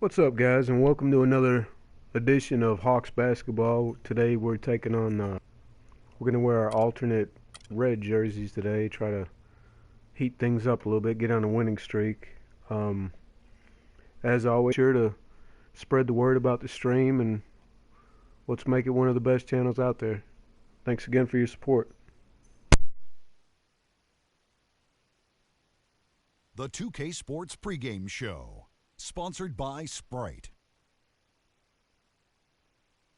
What's up, guys, and welcome to another edition of Hawks basketball. Today we're taking on, we're going to wear our alternate red jerseys today, try to heat things up a little bit, get on a winning streak. As always, sure to spread the word about the stream, and let's make it one of the best channels out there. Thanks again for your support. The 2K Sports pregame show, sponsored by Sprite.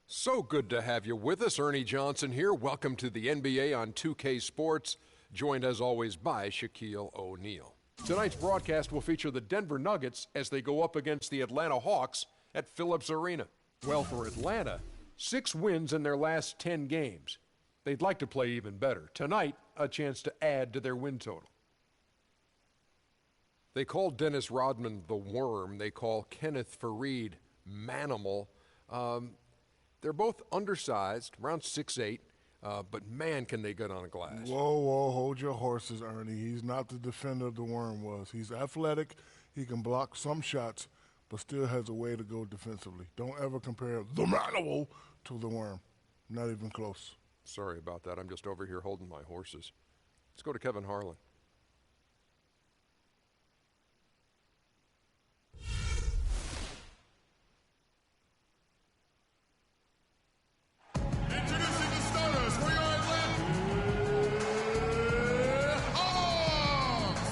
So good to have you with us. Ernie Johnson here. Welcome to the NBA on 2K Sports, joined as always by Shaquille O'Neal. Tonight's broadcast will feature the Denver Nuggets as they go up against the Atlanta Hawks at Phillips Arena. Well, for Atlanta, 6 wins in their last 10 games. They'd like to play even better. Tonight, a chance to add to their win total. They call Dennis Rodman the Worm. They call Kenneth Faried Manimal. They're both undersized, around 6'8", but man, can they get on a glass. Whoa, hold your horses, Ernie. He's not the defender the Worm was. He's athletic. He can block some shots, but still has a way to go defensively. Don't ever compare the Manimal to the Worm. Not even close. Sorry about that. I'm just over here holding my horses. Let's go to Kevin Harlan. Introducing the starters for your Atlanta Hawks.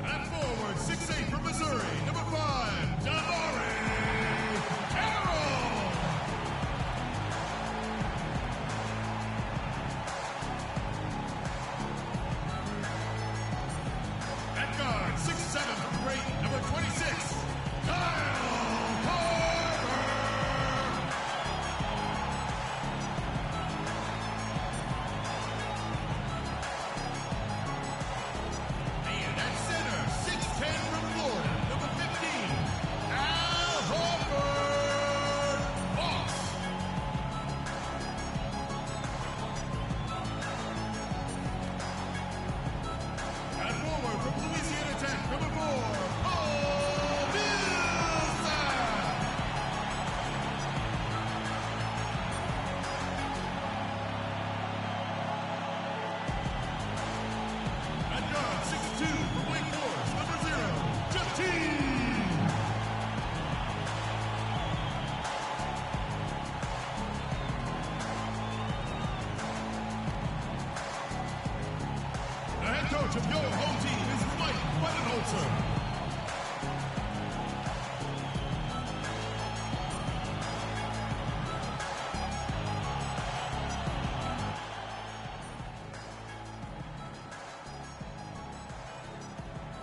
At forward, 6'8" from Missouri, number 5, Jabari Carroll. At guard, 6'7" from Creighton, number 26, Kyle Korver. And at center, 6'10" from Florida, number 15, Al Horford. Hawks. At forward from Louisiana Tech, number 4, Paul Millsap. At guard, 6'2", from Wake Forest, number 0, Justine. The head coach of your home team is Mike Budenholzer.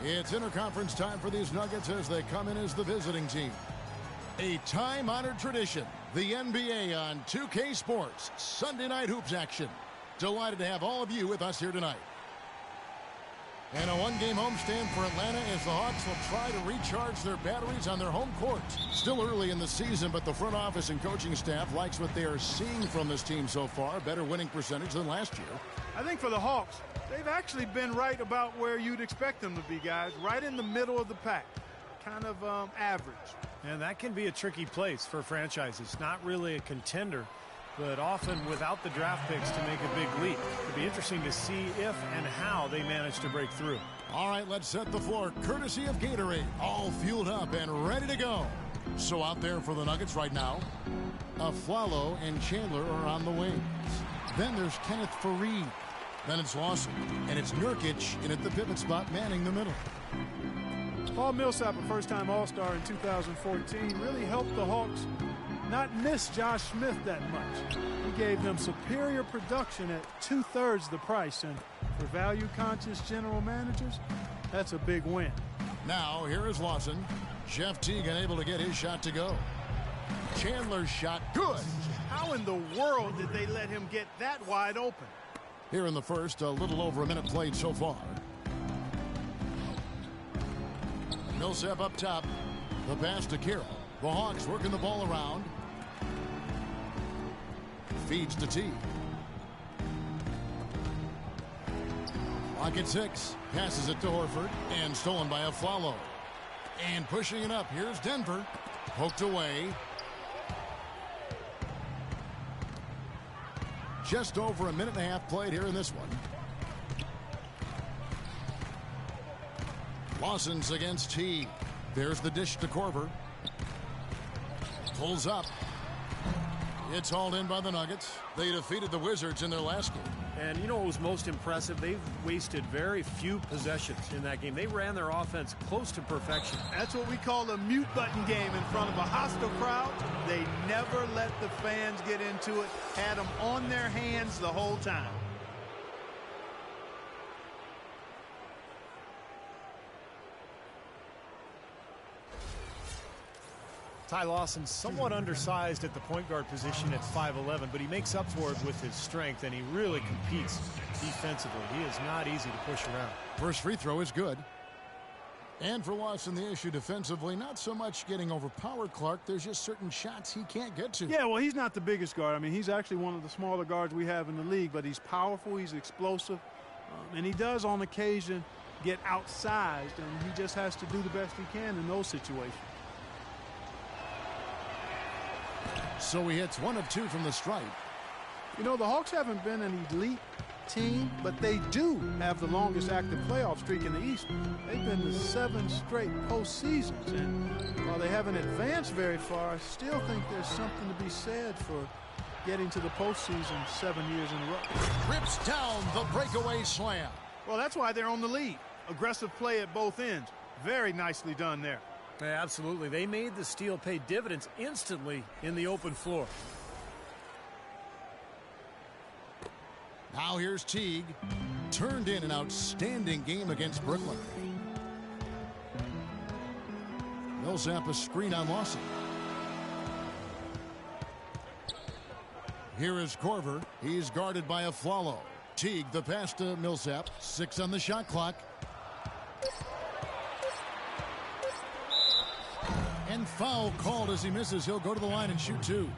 It's interconference time for these Nuggets as they come in as the visiting team. A time-honored tradition, the NBA on 2K Sports, Sunday night hoops action. Delighted to have all of you with us here tonight. And a one-game homestand for Atlanta as the Hawks will try to recharge their batteries on their home court. Still early in the season, but the front office and coaching staff likes what they are seeing from this team so far. Better winning percentage than last year. I think for the Hawks, they've actually been right about where you'd expect them to be, guys. Right in the middle of the pack. Kind of average. And that can be a tricky place for franchises. Not really a contender, but often without the draft picks to make a big leap. It'll be interesting to see if and how they manage to break through. All right, let's set the floor courtesy of Gatorade. All fueled up and ready to go. So out there for the Nuggets right now, Aflalo and Chandler are on the wings. Then there's Kenneth Faried. Then it's Lawson. And it's Nurkic in at the pivot spot manning the middle. Paul Millsap, a first-time All-Star in 2014, really helped the Hawks not miss Josh Smith that much. He gave them superior production at 2/3 the price, and for value-conscious general managers, that's a big win. Now, here is Lawson. Jeff Teague able to get his shot to go. Chandler's shot, good. How in the world did they let him get that wide open? Here in the first, a little over a minute played so far. Millsap up top. The pass to Carroll. The Hawks working the ball around. Feeds to Teague. Clock at 6. Passes it to Horford and stolen by Aflalo. And pushing it up. Here's Denver. Poked away. Just over a minute and a half played here in this one. Lawson's against T. There's the dish to Korver. Pulls up. It's hauled in by the Nuggets. They defeated the Wizards in their last game. And you know what was most impressive? They've wasted very few possessions in that game. They ran their offense close to perfection. That's what we call a mute button game in front of a hostile crowd. They never let the fans get into it. Had them on their hands the whole time. Ty Lawson somewhat undersized at the point guard position at 5'11", but he makes up for it with his strength, and he really competes defensively. He is not easy to push around. First free throw is good. And for Lawson, the issue defensively, not so much getting overpowered Clark. There's just certain shots he can't get to. Yeah, well, he's not the biggest guard. I mean, he's actually one of the smaller guards we have in the league, but he's powerful, he's explosive, and he does on occasion get outsized, and he just has to do the best he can in those situations. So he hits 1 of 2 from the stripe. You know, the Hawks haven't been an elite team, but they do have the longest active playoff streak in the East. They've been to 7 straight postseasons, and while they haven't advanced very far, I still think there's something to be said for getting to the postseason 7 years in a row. Rips down the breakaway slam. Well, that's why they're on the lead. Aggressive play at both ends. Very nicely done there. Yeah, absolutely. They made the steal pay dividends instantly in the open floor. Now here's Teague. Turned in an outstanding game against Brooklyn. Millsap a screen on Lawson. Here is Korver. He's guarded by Aflalo. Teague the pass to Millsap. 6 on the shot clock. And foul called as he misses. He'll go to the line and shoot 2.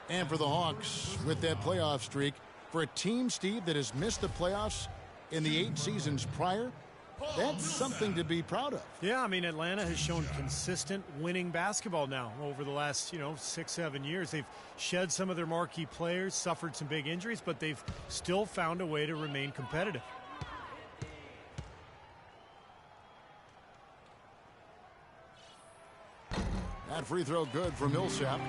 And for the Hawks, with that playoff streak, for a team, Steve, that has missed the playoffs in the 8 seasons prior, that's something to be proud of. Yeah, I mean, Atlanta has shown consistent winning basketball now over the last, 6-7 years. They've shed some of their marquee players, suffered some big injuries, but they've still found a way to remain competitive. That free throw good for Millsap.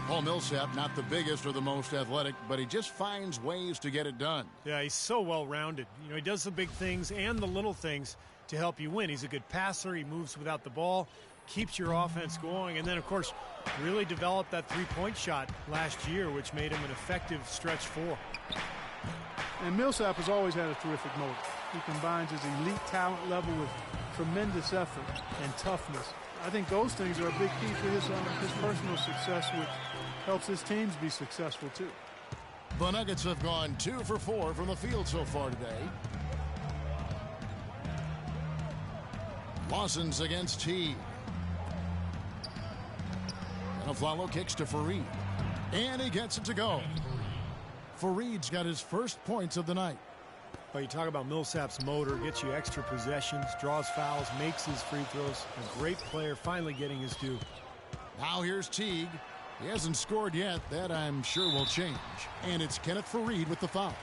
Paul Millsap, not the biggest or the most athletic, but he just finds ways to get it done. Yeah, he's so well-rounded. He does the big things and the little things to help you win. He's a good passer. He moves without the ball, keeps your offense going, and then, of course, really developed that three-point shot last year, which made him an effective stretch 4. And Millsap has always had a terrific motor. He combines his elite talent level with tremendous effort and toughness. I think those things are a big key for his personal success, which helps his teams be successful too. The Nuggets have gone 2 for 4 from the field so far today. Lawson's against T. And Aflalo kicks to Fareed. And he gets it to go. Fareed's got his first points of the night. Well, you talk about Millsap's motor, gets you extra possessions, draws fouls, makes his free throws. A great player, finally getting his due. Now here's Teague. He hasn't scored yet. That, I'm sure, will change. And it's Kenneth Fareed with the foul.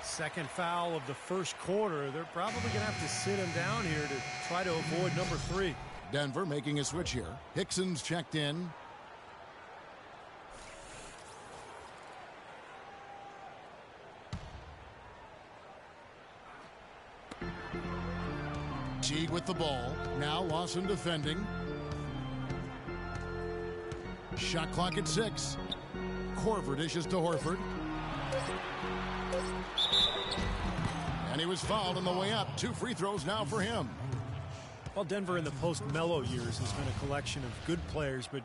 Second foul of the first quarter. They're probably going to have to sit him down here to try to avoid number 3. Denver making a switch here. Hickson's checked in. Teague with the ball. Now Lawson defending. Shot clock at 6. Korver dishes to Horford. And he was fouled on the way up. 2 free throws now for him. Well, Denver in the post-Melo years has been a collection of good players, but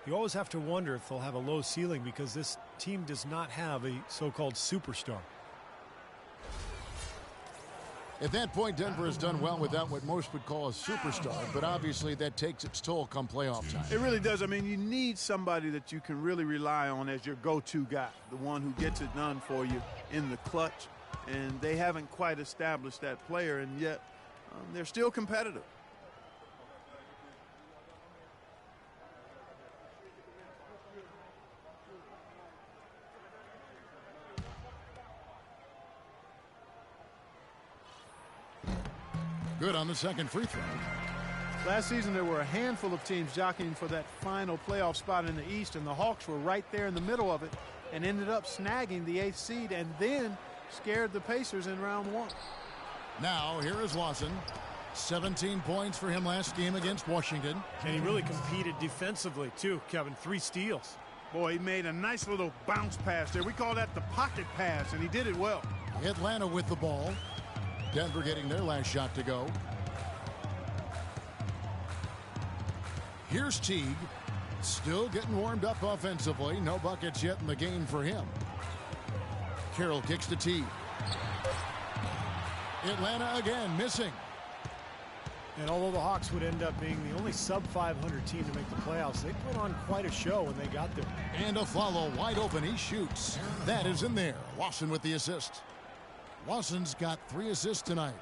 you always have to wonder if they'll have a low ceiling because this team does not have a so-called superstar. At that point, Denver has done well without what most would call a superstar, but obviously that takes its toll come playoff time. It really does. I mean, you need somebody that you can really rely on as your go-to guy, the one who gets it done for you in the clutch. and they haven't quite established that player, and yet they're still competitive. Good on the second free throw. Last season, there were a handful of teams jockeying for that final playoff spot in the East, and the Hawks were right there in the middle of it and ended up snagging the 8th seed and then scared the Pacers in round 1. Now, here is Lawson. 17 points for him last game against Washington. And he really competed defensively, too, Kevin. 3 steals. Boy, he made a nice little bounce pass there. We call that the pocket pass, and he did it well. Atlanta with the ball. Denver getting their last shot to go. Here's Teague. Still getting warmed up offensively. No buckets yet in the game for him. Carroll kicks to Teague. Atlanta again missing. And although the Hawks would end up being the only sub-500 team to make the playoffs, they put on quite a show when they got there. And a follow wide open. He shoots. That is in there. Lawson with the assist. Lawson's got 3 assists tonight.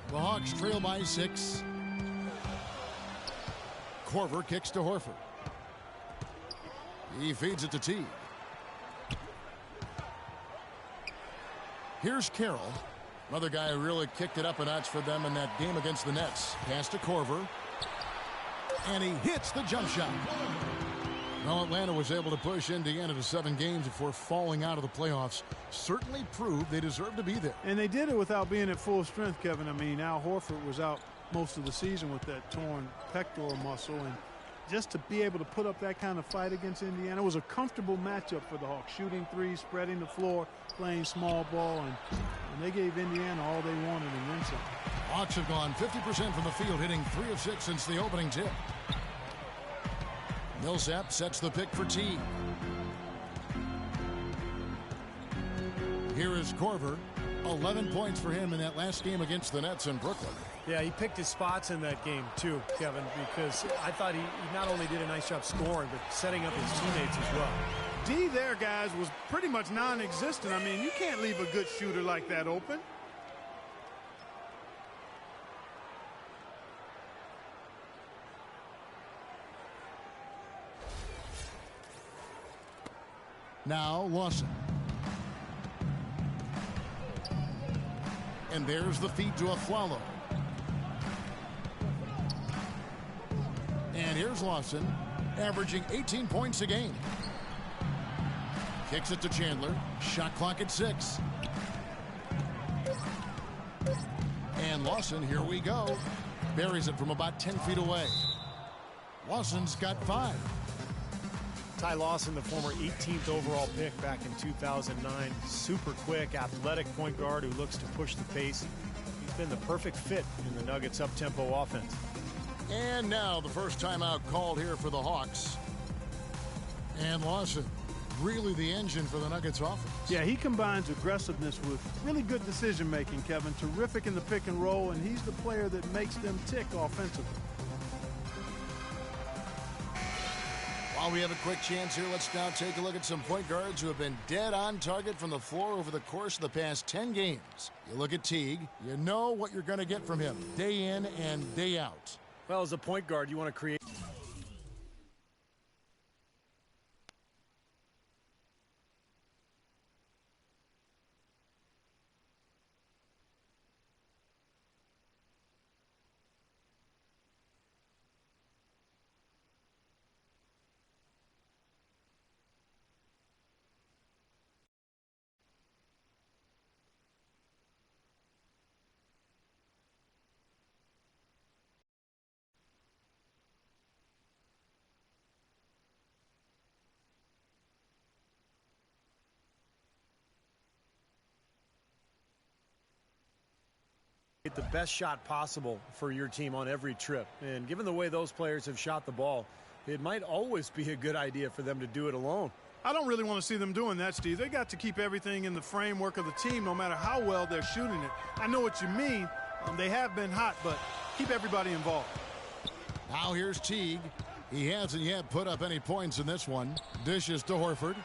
The Hawks trail by 6. Korver kicks to Horford. He feeds it to Teague. Here's Carroll. Another guy who really kicked it up a notch for them in that game against the Nets. Pass to Korver. And he hits the jump shot. Well, Atlanta was able to push Indiana to 7 games before falling out of the playoffs. Certainly proved they deserve to be there. And they did it without being at full strength, Kevin. I mean, Al Horford was out most of the season with that torn pectoral muscle, and just to be able to put up that kind of fight against Indiana was a comfortable matchup for the Hawks. Shooting threes, spreading the floor, playing small ball, and they gave Indiana all they wanted and then some. Hawks have gone 50% from the field, hitting 3 of 6 since the opening tip. Millsap sets the pick for Teague. Here is Korver. 11 points for him in that last game against the Nets in Brooklyn. Yeah, he picked his spots in that game, too, Kevin, because I thought he not only did a nice job scoring, but setting up his teammates as well. D there, guys, was pretty much non-existent. I mean, you can't leave a good shooter like that open. Now Lawson. And there's the feed to Afflalo. And here's Lawson, averaging 18 points a game. Kicks it to Chandler. Shot clock at 6. And Lawson, here we go. Buries it from about 10 feet away. Lawson's got 5. Ty Lawson, the former 18th overall pick back in 2009. Super quick, athletic point guard who looks to push the pace. He's been the perfect fit in the Nuggets' up-tempo offense. And now the first timeout called here for the Hawks. And Lawson, really the engine for the Nuggets offense. Yeah, he combines aggressiveness with really good decision-making, Kevin. Terrific in the pick and roll, and he's the player that makes them tick offensively. While we have a quick chance here, let's now take a look at some point guards who have been dead on target from the floor over the course of the past 10 games. You look at Teague, you know what you're going to get from him day in and day out. Well, as a point guard, you want to create the best shot possible for your team on every trip. And given the way those players have shot the ball, it might always be a good idea for them to do it alone. I don't really want to see them doing that, Steve. They got to keep everything in the framework of the team no matter how well they're shooting it. I know what you mean. They have been hot, but keep everybody involved. Now here's Teague. He hasn't yet put up any points in this one. Dishes to Horford.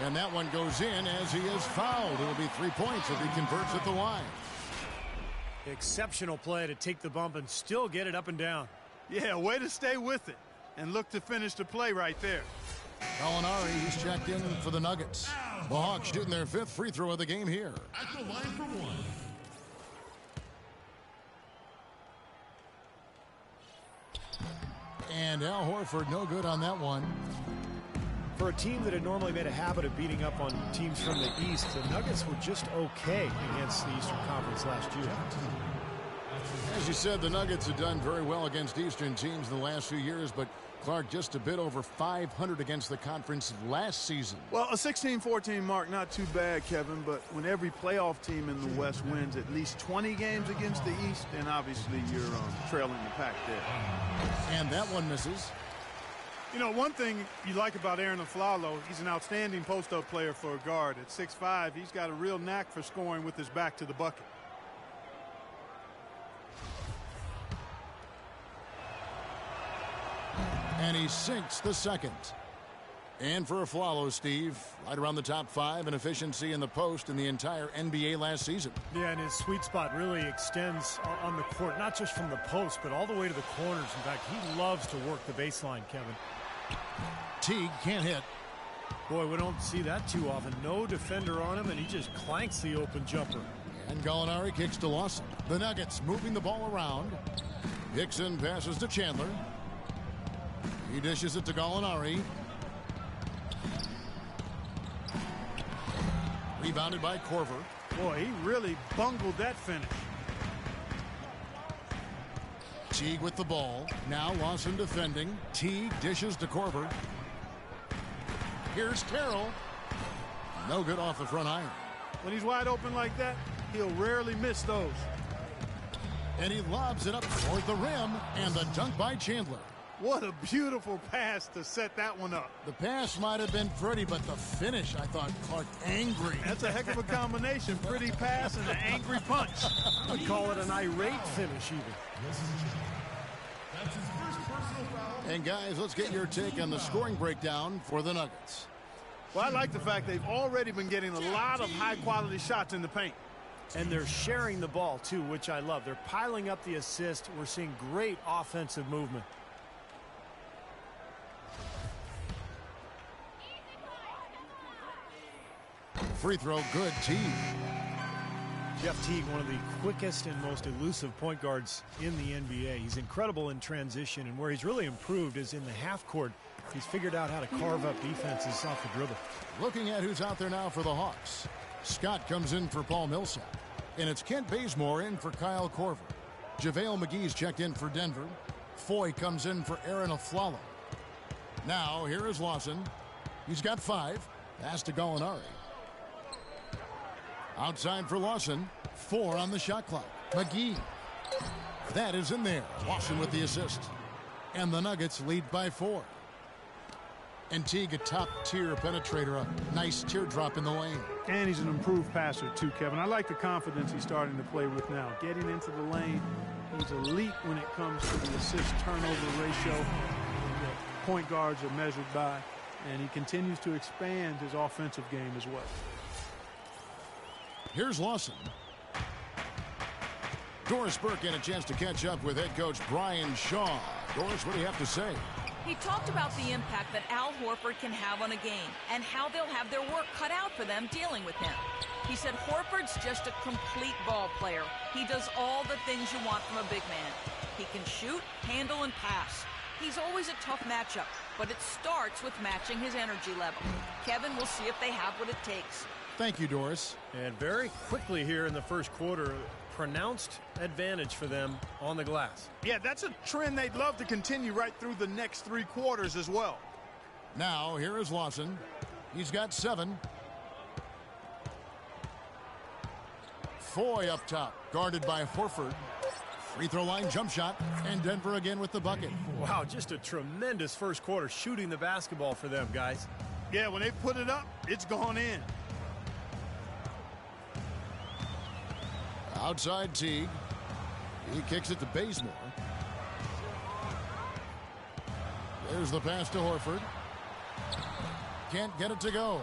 And that one goes in as he is fouled. It'll be 3 points if he converts at the line. Exceptional play to take the bump and still get it up and down. Yeah, way to stay with it and look to finish the play right there. Gallinari, he's checked in for the Nuggets. The Hawks shooting their 5th free throw of the game here. At the line for one. And Al Horford, no good on that one. For a team that had normally made a habit of beating up on teams from the East, the Nuggets were just okay against the Eastern Conference last year. As you said, the Nuggets have done very well against Eastern teams in the last few years, but Clark, just a bit over 500 against the conference last season. Well, a 16-14 mark, not too bad, Kevin, but when every playoff team in the West wins at least 20 games against the East, then obviously you're trailing the pack there. And that one misses. You know, one thing you like about Aaron Aflalo, he's an outstanding post-up player for a guard. At 6'5", he's got a real knack for scoring with his back to the bucket. And he sinks the second. And for Aflalo, Steve, right around the top 5 in efficiency in the post in the entire NBA last season. Yeah, and his sweet spot really extends on the court, not just from the post, but all the way to the corners. In fact, he loves to work the baseline, Kevin. Teague can't hit. Boy, we don't see that too often. No defender on him, and he just clanks the open jumper. And Gallinari kicks to Lawson. The Nuggets moving the ball around. Hickson passes to Chandler. He dishes it to Gallinari. Rebounded by Korver. Boy, he really bungled that finish. Teague with the ball. Now Lawson defending. Teague dishes to Korver. Here's Carroll. No good off the front iron. When he's wide open like that, he'll rarely miss those. And he lobs it up toward the rim. And the dunk by Chandler. What a beautiful pass to set that one up. The pass might have been pretty, but the finish, I thought, Clark, angry. That's a heck of a combination. Pretty pass and an angry punch. I would call it an irate finish even. That's his first personal foul. And guys, let's get your take on the scoring breakdown for the Nuggets. Well, I like the fact they've already been getting a lot of high-quality shots in the paint. And they're sharing the ball, too, which I love. They're piling up the assist. We're seeing great offensive movement. Free throw, good. Teague. Jeff Teague, one of the quickest and most elusive point guards in the NBA. He's incredible in transition, and where he's really improved is in the half court. He's figured out how to carve up defenses off the dribble. Looking at who's out there now for the Hawks. Scott comes in for Paul Millsap. And it's Kent Bazemore in for Kyle Korver. JaVale McGee's checked in for Denver. Foy comes in for Aaron Aflalo. Now, here is Lawson. He's got 5. Pass to Gallinari. Outside for Lawson. 4 on the shot clock. McGee. That is in there. Lawson with the assist. And the Nuggets lead by 4. And Teague, a top-tier penetrator. A nice teardrop in the lane. And he's an improved passer, too, Kevin. I like the confidence he's starting to play with now. Getting into the lane, he's elite when it comes to the assist-turnover ratio that point guards are measured by. And he continues to expand his offensive game as well. Here's Lawson. Doris Burke had a chance to catch up with head coach Brian Shaw. Doris, what do you have to say? He talked about the impact that Al Horford can have on a game and how they'll have their work cut out for them dealing with him. He said Horford's just a complete ball player. He does all the things you want from a big man. He can shoot, handle, and pass. He's always a tough matchup, but it starts with matching his energy level. Kevin, we'll see if they have what it takes. Thank you, Doris. And very quickly here in the first quarter, pronounced advantage for them on the glass. Yeah, that's a trend they'd love to continue right through the next 3 quarters as well. Now, here is Lawson. He's got 7. Foy up top, guarded by Horford. Free throw line jump shot, and Denver again with the bucket. Wow, just a tremendous first quarter shooting the basketball for them, guys. Yeah, when they put it up, it's gone in. Outside Teague. He kicks it to Bazemore. There's the pass to Horford. Can't get it to go.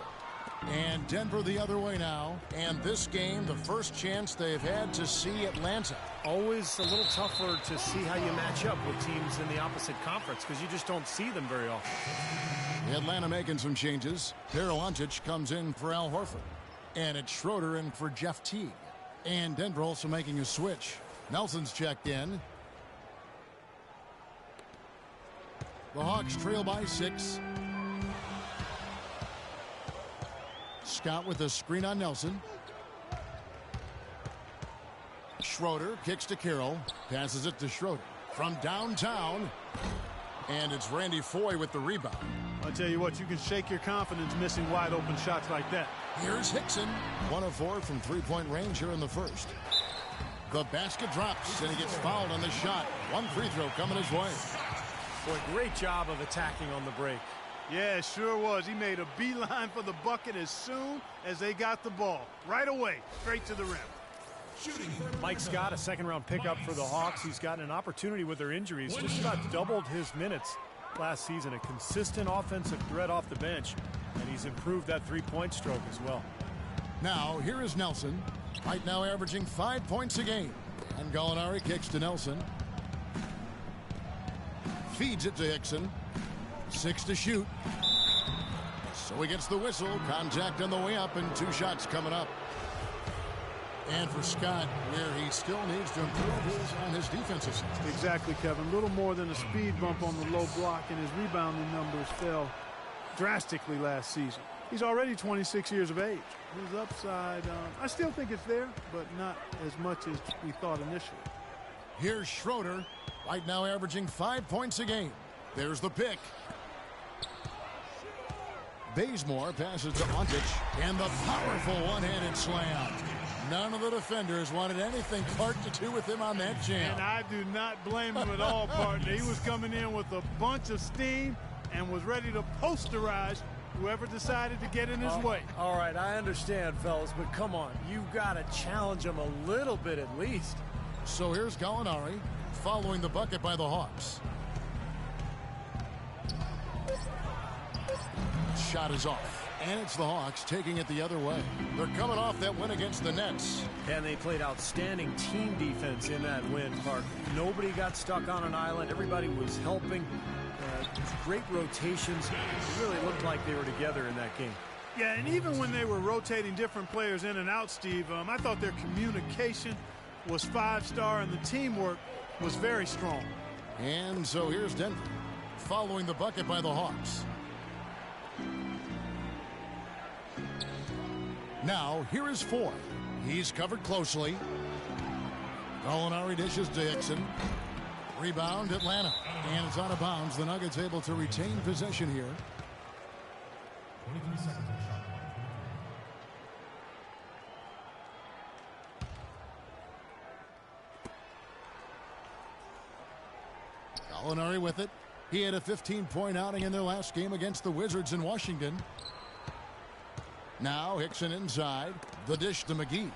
And Denver the other way now. And this game, the first chance they've had to see Atlanta. Always a little tougher to see how you match up with teams in the opposite conference because you just don't see them very often. Atlanta making some changes. Paralontic comes in for Al Horford. And it's Schroeder in for Jeff Teague. And Denver also making a switch. Nelson's checked in. The Hawks trail by 6. Scott with a screen on Nelson. Schroeder kicks to Carroll. Passes it to Schroeder. From downtown. And it's Randy Foye with the rebound. I'll tell you what, you can shake your confidence missing wide open shots like that. Here's Hickson. 1 of 4 from three-point range here in the first. The basket drops, and he gets fouled on the shot. One free throw coming his way. Boy, great job of attacking on the break. Yeah, it sure was. He made a beeline for the bucket as soon as they got the ball. Right away, straight to the rim. Mike Scott, a second-round pickup for the Hawks. He's gotten an opportunity with their injuries. Just about doubled his minutes last season. A consistent offensive threat off the bench, and he's improved that three-point stroke as well. Now, here is Nelson. Right now averaging 5 points a game. And Gallinari kicks to Nelson. Feeds it to Hickson. 6 to shoot. So he gets the whistle. Contact on the way up, and 2 shots coming up. And for Scott, where he still needs to improve on his defensive side. Exactly, Kevin. A little more than a speed bump on the low block, and his rebounding numbers fell drastically last season. He's already 26 years of age. His upside, I still think it's there, but not as much as we thought initially. Here's Schroeder, right now averaging 5 points a game. There's the pick. Bazemore passes to Ontic, and the powerful one-handed slam. None of the defenders wanted anything Clark to do with him on that jam. And I do not blame him at all, partner. He was coming in with a bunch of steam and was ready to posterize whoever decided to get in his way. All right, I understand, fellas, but come on. You got to challenge him a little bit at least. So here's Gallinari following the bucket by the Hawks. Shot is off. And it's the Hawks taking it the other way. They're coming off that win against the Nets. And they played outstanding team defense in that win, Clark. Nobody got stuck on an island. Everybody was helping. Great rotations. It really looked like they were together in that game. Yeah, and even when they were rotating different players in and out, Steve, I thought their communication was 5-star and the teamwork was very strong. And so here's Denver following the bucket by the Hawks. Now, here is Foye. He's covered closely. Gallinari dishes to Hickson. Rebound, Atlanta. And it's out of bounds. The Nuggets able to retain possession here. 23 seconds on shot clock. Gallinari with it. He had a 15-point outing in their last game against the Wizards in Washington. Now Hickson inside. The dish to McGee.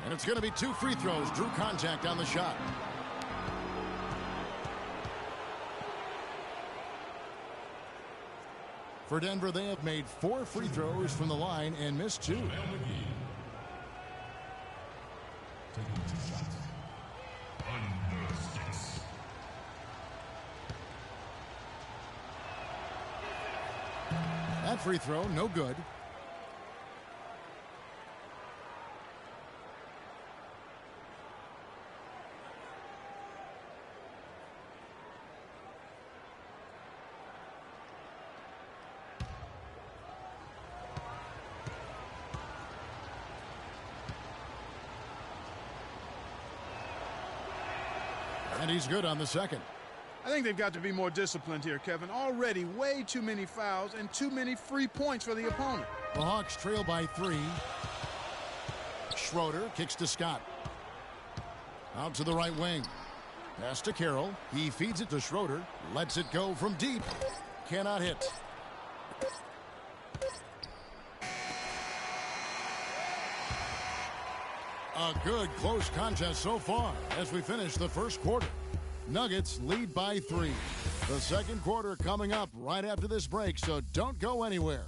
And it's going to be 2 free throws. Drew contact on the shot. For Denver, they have made 4 free throws from the line and missed 2. Taking 2 shots. Under 6. That free throw, no good. And he's good on the second. I think they've got to be more disciplined here, Kevin. Already way too many fouls and too many free points for the opponent. The Hawks trail by 3. Schroeder kicks to Scott. Out to the right wing. Pass to Carroll. He feeds it to Schroeder. Lets it go from deep. Cannot hit. A good close contest so far as we finish the first quarter. Nuggets lead by 3. The second quarter coming up right after this break, so don't go anywhere.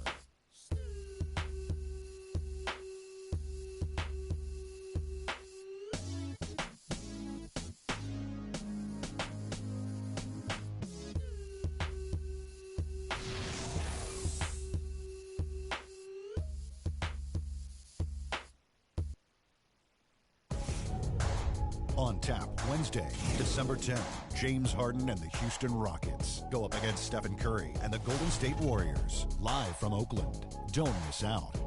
On tap Wednesday, December 10th, James Harden and the Houston Rockets go up against Stephen Curry and the Golden State Warriors, live from Oakland. Don't miss out.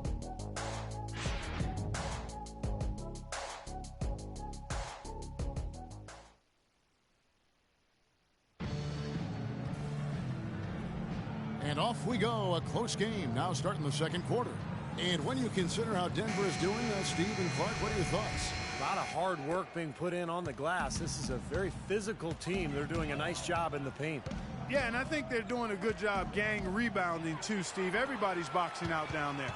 And off we go, a close game now starting the second quarter. And when you consider how Denver is doing, Steve and Clark, what are your thoughts? A lot of hard work being put in on the glass. This is a very physical team. They're doing a nice job in the paint. Yeah, and I think they're doing a good job gang rebounding too, Steve. Everybody's boxing out down there.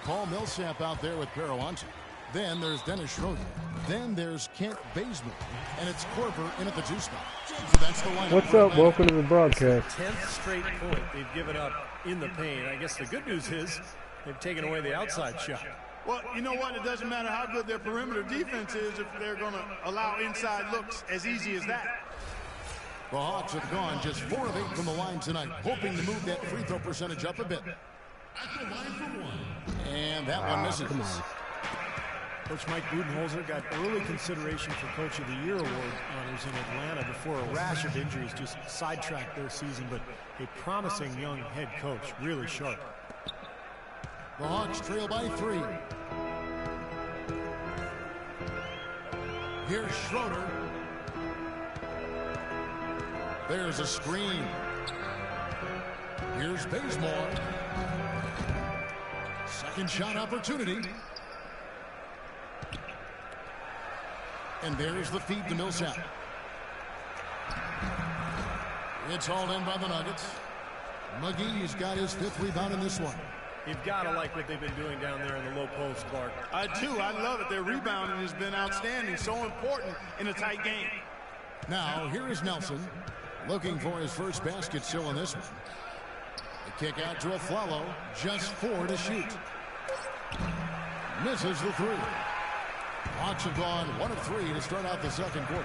Paul Millsap out there with Parawanti. Then there's Dennis Schroeder. Then there's Kent Bazemore. And it's Korver in at the two spot. So that's the lineup. What's up? Welcome to the broadcast. 10th straight point they've given up in the paint. I guess the good news is they've taken away the outside shot. Well, you know what? It doesn't matter how good their perimeter defense is if they're going to allow inside looks as easy as that. The Hawks have gone just 4 of 8 from the line tonight, hoping to move that free throw percentage up a bit. And that one misses. Come on. Coach Mike Budenholzer got early consideration for Coach of the Year award honors in Atlanta before a rash of injuries just sidetracked their season, but a promising young head coach, really sharp. The Hawks trail by 3. Here's Schroeder. There's a screen. Here's Bazemore. Second shot opportunity. And there's the feed to Millsap. It's hauled in by the Nuggets. McGee's got his 5th rebound in this one. You've got to like what they've been doing down there in the low post, Clark. I do. I love it. Their rebounding has been outstanding. So important in a tight game. Now, here is Nelson looking for his first basket still in this one. The kick out to Aflalo. Just 4 to shoot. Misses the 3. Hawks have gone 1 of 3 to start out the second quarter.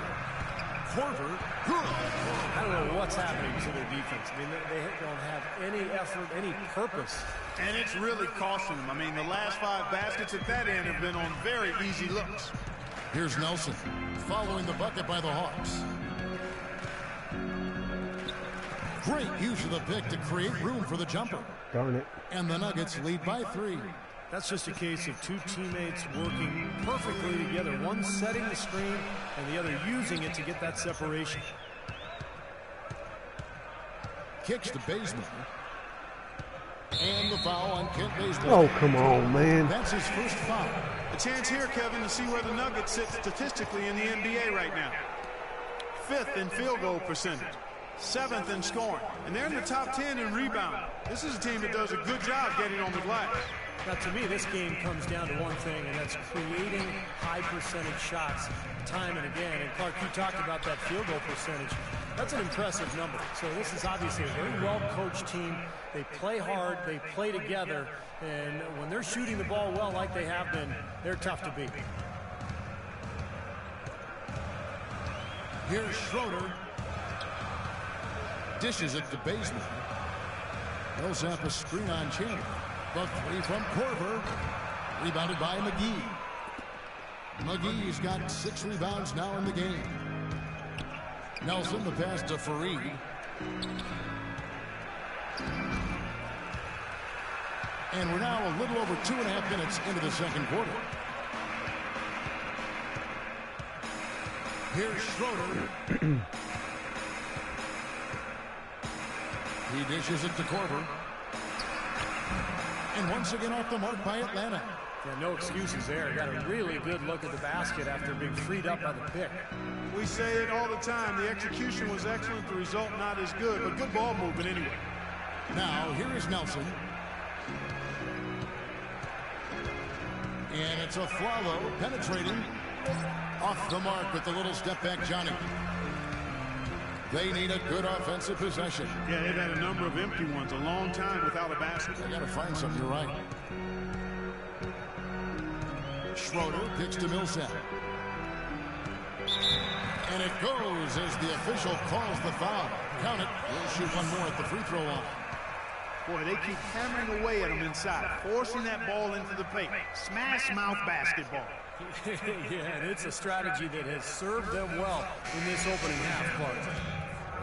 Korver, good. I don't know what's happening to their defense. I mean, they don't have any effort, any purpose. And it's really costing them. I mean, the last 5 baskets at that end have been on very easy looks. Here's Nelson following the bucket by the Hawks. Great use of the pick to create room for the jumper. Darn it. And the Nuggets lead by 3. That's just a case of 2 teammates working perfectly together. One setting the screen and the other using it to get that separation. Kicks to Bazemore. And the foul on Kent Bazemore. Oh, come on, man. That's his first foul. A chance here, Kevin, to see where the Nuggets sit statistically in the NBA right now. 5th in field goal percentage. 7th in scoring. And they're in the top 10 in rebounding. This is a team that does a good job getting on the glass. Now, to me, this game comes down to one thing, and that's creating high percentage shots time and again. And, Clark, you talked about that field goal percentage. That's an impressive number. So this is obviously a very well-coached team. They play hard. They play together. And when they're shooting the ball well like they have been, they're tough to beat. Here's Schroeder. Dishes it to Bazemore. Millsap a screen on Chandler. The 3 from Korver. Rebounded by McGee. McGee's got 6 rebounds now in the game. Nelson the pass to Fareed. And we're now a little over 2.5 minutes into the second quarter. Here's Schroeder. He dishes it to Korver. And once again off the mark by Atlanta. Yeah, no excuses there. Got a really good look at the basket after being freed up by the pick. We say it all the time. The execution was excellent. The result not as good, but good ball movement anyway. Now, here is Nelson. And it's Aflalo penetrating. Off the mark with the little step back, Johnny. They need a good offensive possession. Yeah, they've had a number of empty ones, a long time without a basket. They got to find something, you're right. Schroeder kicks to Millsap. And it goes as the official calls the foul. Count it. We'll shoot one more at the free throw line. Boy, they keep hammering away at him inside, forcing that ball into the paint. Smash mouth basketball. Yeah, and it's a strategy that has served them well in this opening half, Clark.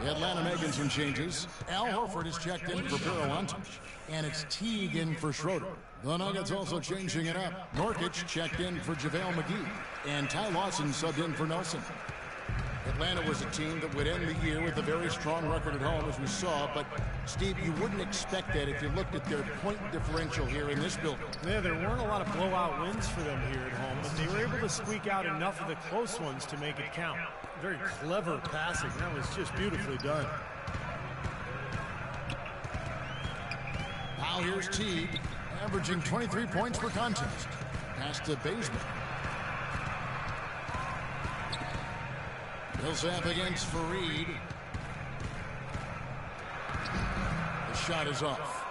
Atlanta making some changes. Al Horford is checked in for Virulant, and it's Teague in for Schroeder. The Nuggets also changing it up. Nurkic checked in for JaVale McGee, and Ty Lawson subbed in for Nelson. Atlanta was a team that would end the year with a very strong record at home, as we saw, but Steve, you wouldn't expect that if you looked at their point differential here in this building. Yeah, there weren't a lot of blowout wins for them here at home, but they were able to squeak out enough of the close ones to make it count. Very clever passing. That was just beautifully done. Now here's Teague, averaging 23 points per contest. Pass to Bazemore. Millsap against Fareed. The shot is off.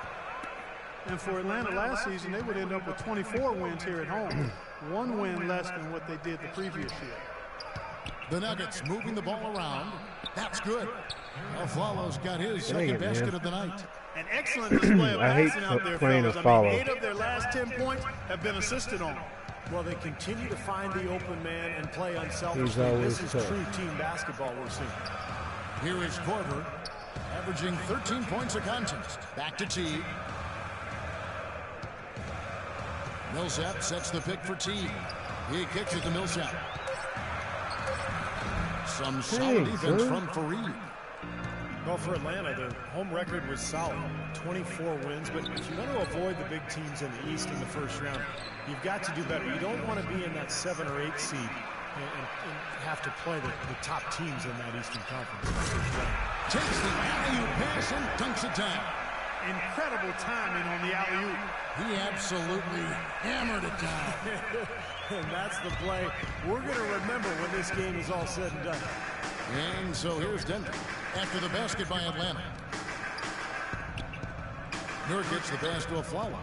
And for Atlanta last season, they would end up with 24 wins here at home. 1 win less than what they did the previous year. The Nuggets moving the ball around. That's good. Flalo's got his second basket of the night. An excellent display of passing out there, fellas. I mean, 8 of their last 10 points have been assisted on. Well, they continue to find the open man and play unselfishly. This is true team basketball we're seeing. Here is Korver, averaging 13 points a contest. Back to Teague. Millsap sets the pick for Teague. He kicks it to Millsap. Some solid defense from Fareed. Well, for Atlanta, their home record was solid, 24 wins. But if you want to avoid the big teams in the East in the first round, you've got to do better. You don't want to be in that 7 or 8 seed and have to play the top teams in that Eastern Conference. Takes the alley-oop pass and dunks it down. Incredible timing on the alley-oop. He absolutely hammered it down. And that's the play we're going to remember when this game is all said and done. And so here's Denver after the basket by Atlanta. Nurkic the pass to Flalo.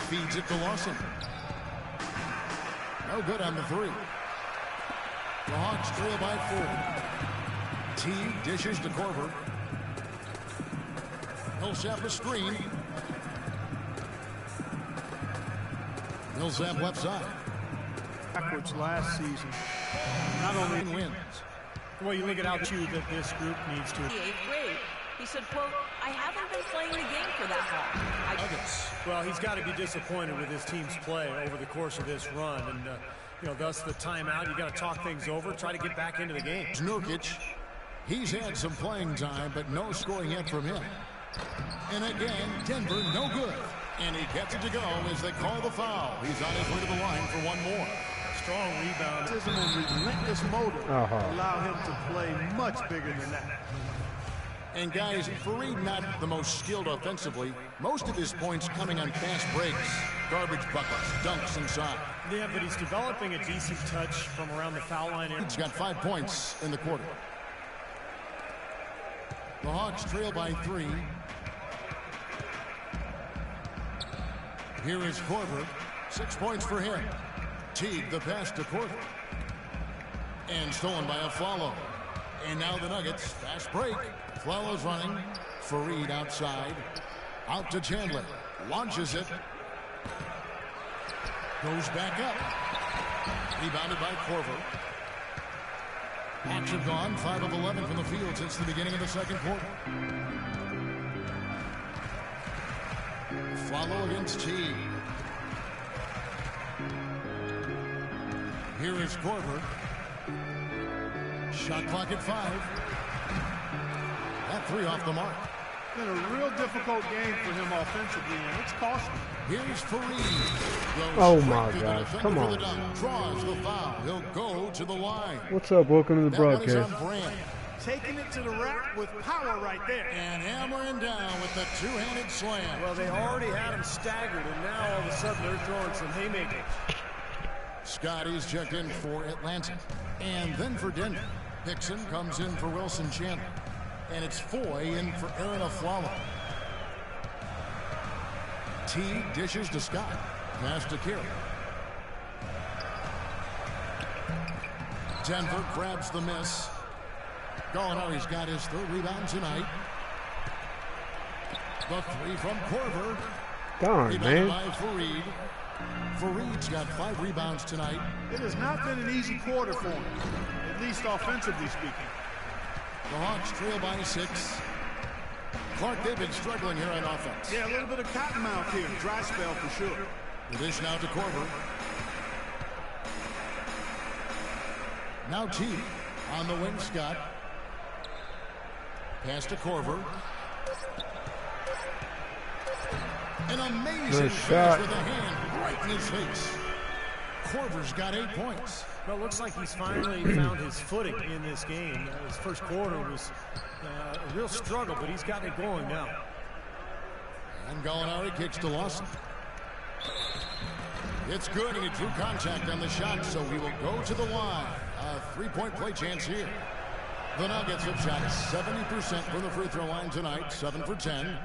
Feeds it to Lawson. No good on the 3. The Hawks trail by 4. Teague dishes to Korver. Millsap a screen. Millsap left side. Backwards last season. Not only wins. Well, you look at how true that this group needs to. 8th grade. He said, quote, I haven't been playing the game for that long. Well, he's got to be disappointed with his team's play over the course of this run. And, you know, thus the timeout. You got to talk things over, try to get back into the game. Nurkic, he's had some playing time, but no scoring yet from him. And again, Denver, no good. And he gets it to go as they call the foul. He's on his way to the line for one more. Strong rebound. And relentless motive allow him to play much bigger than that. And guys, Fareed not the most skilled offensively. Most of his points coming on fast breaks, garbage buckets, dunks inside. Yeah, but he's developing a decent touch from around the foul line. He's got 5 points in the quarter. The Hawks trail by 3. Here is Korver. 6 points for him. Teague the pass to Korver. And stolen by Flalo. And now the Nuggets. Fast break. Flalo's running. Fareed outside. Out to Chandler. Launches it. Goes back up. Rebounded by Korver. Hawks have gone 5 of 11 from the field since the beginning of the second quarter. Flalo against Teague. Here is Korver. Shot clock at 5. That 3 off the mark. Been a real difficult game for him offensively, and it's costly. Here's Fareed. Oh my gosh, come on. Draws the foul. He'll go to the line. What's up? Welcome to the broadcast. Taking it to the rack with power right there. And hammering down with the two-handed slam. Well, they already had him staggered, and now all of a sudden they're throwing some haymakers. Scotty's checked in for Atlanta. And then for Denver. Hickson comes in for Wilson Chandler. And it's Foy in for Aaron Aflalo. Teague dishes to Scott. Pass to Kerry. Denver grabs the miss. Gallinari's got his 3rd rebound tonight. The 3 from Korver. Darn, man. By Fareed. Fareed's got 5 rebounds tonight. It has not been an easy quarter for him, at least offensively speaking. The Hawks trail by 6. Clark, they've been struggling here on offense. Yeah, a little bit of cottonmouth here. Dry spell for sure. The dish now to Korver. Now T on the wing, Scott. Pass to Korver. An amazing finish with a hand right in his face. Korver's got 8 points. Well, it looks like he's finally found his footing in this game. His first quarter was a real struggle, but he's gotten it going now. And Gallinari kicks to Lawson. It's good, and he drew contact on the shot, so we will go to the line. A 3-point play chance here. The Nuggets have shot 70% from the free throw line tonight, 7 for 10.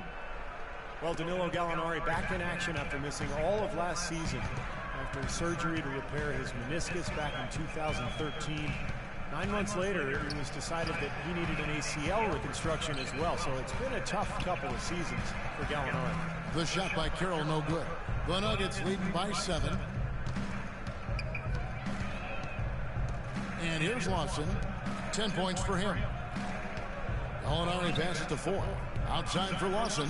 Well, Danilo Gallinari back in action after missing all of last season after surgery to repair his meniscus back in 2013. 9 months later, it was decided that he needed an ACL reconstruction as well, so it's been a tough couple of seasons for Gallinari. The shot by Carroll, no good. The Nuggets leading by 7. And here's Lawson. 10 points for him. Gallinari passes to 4. Outside for Lawson.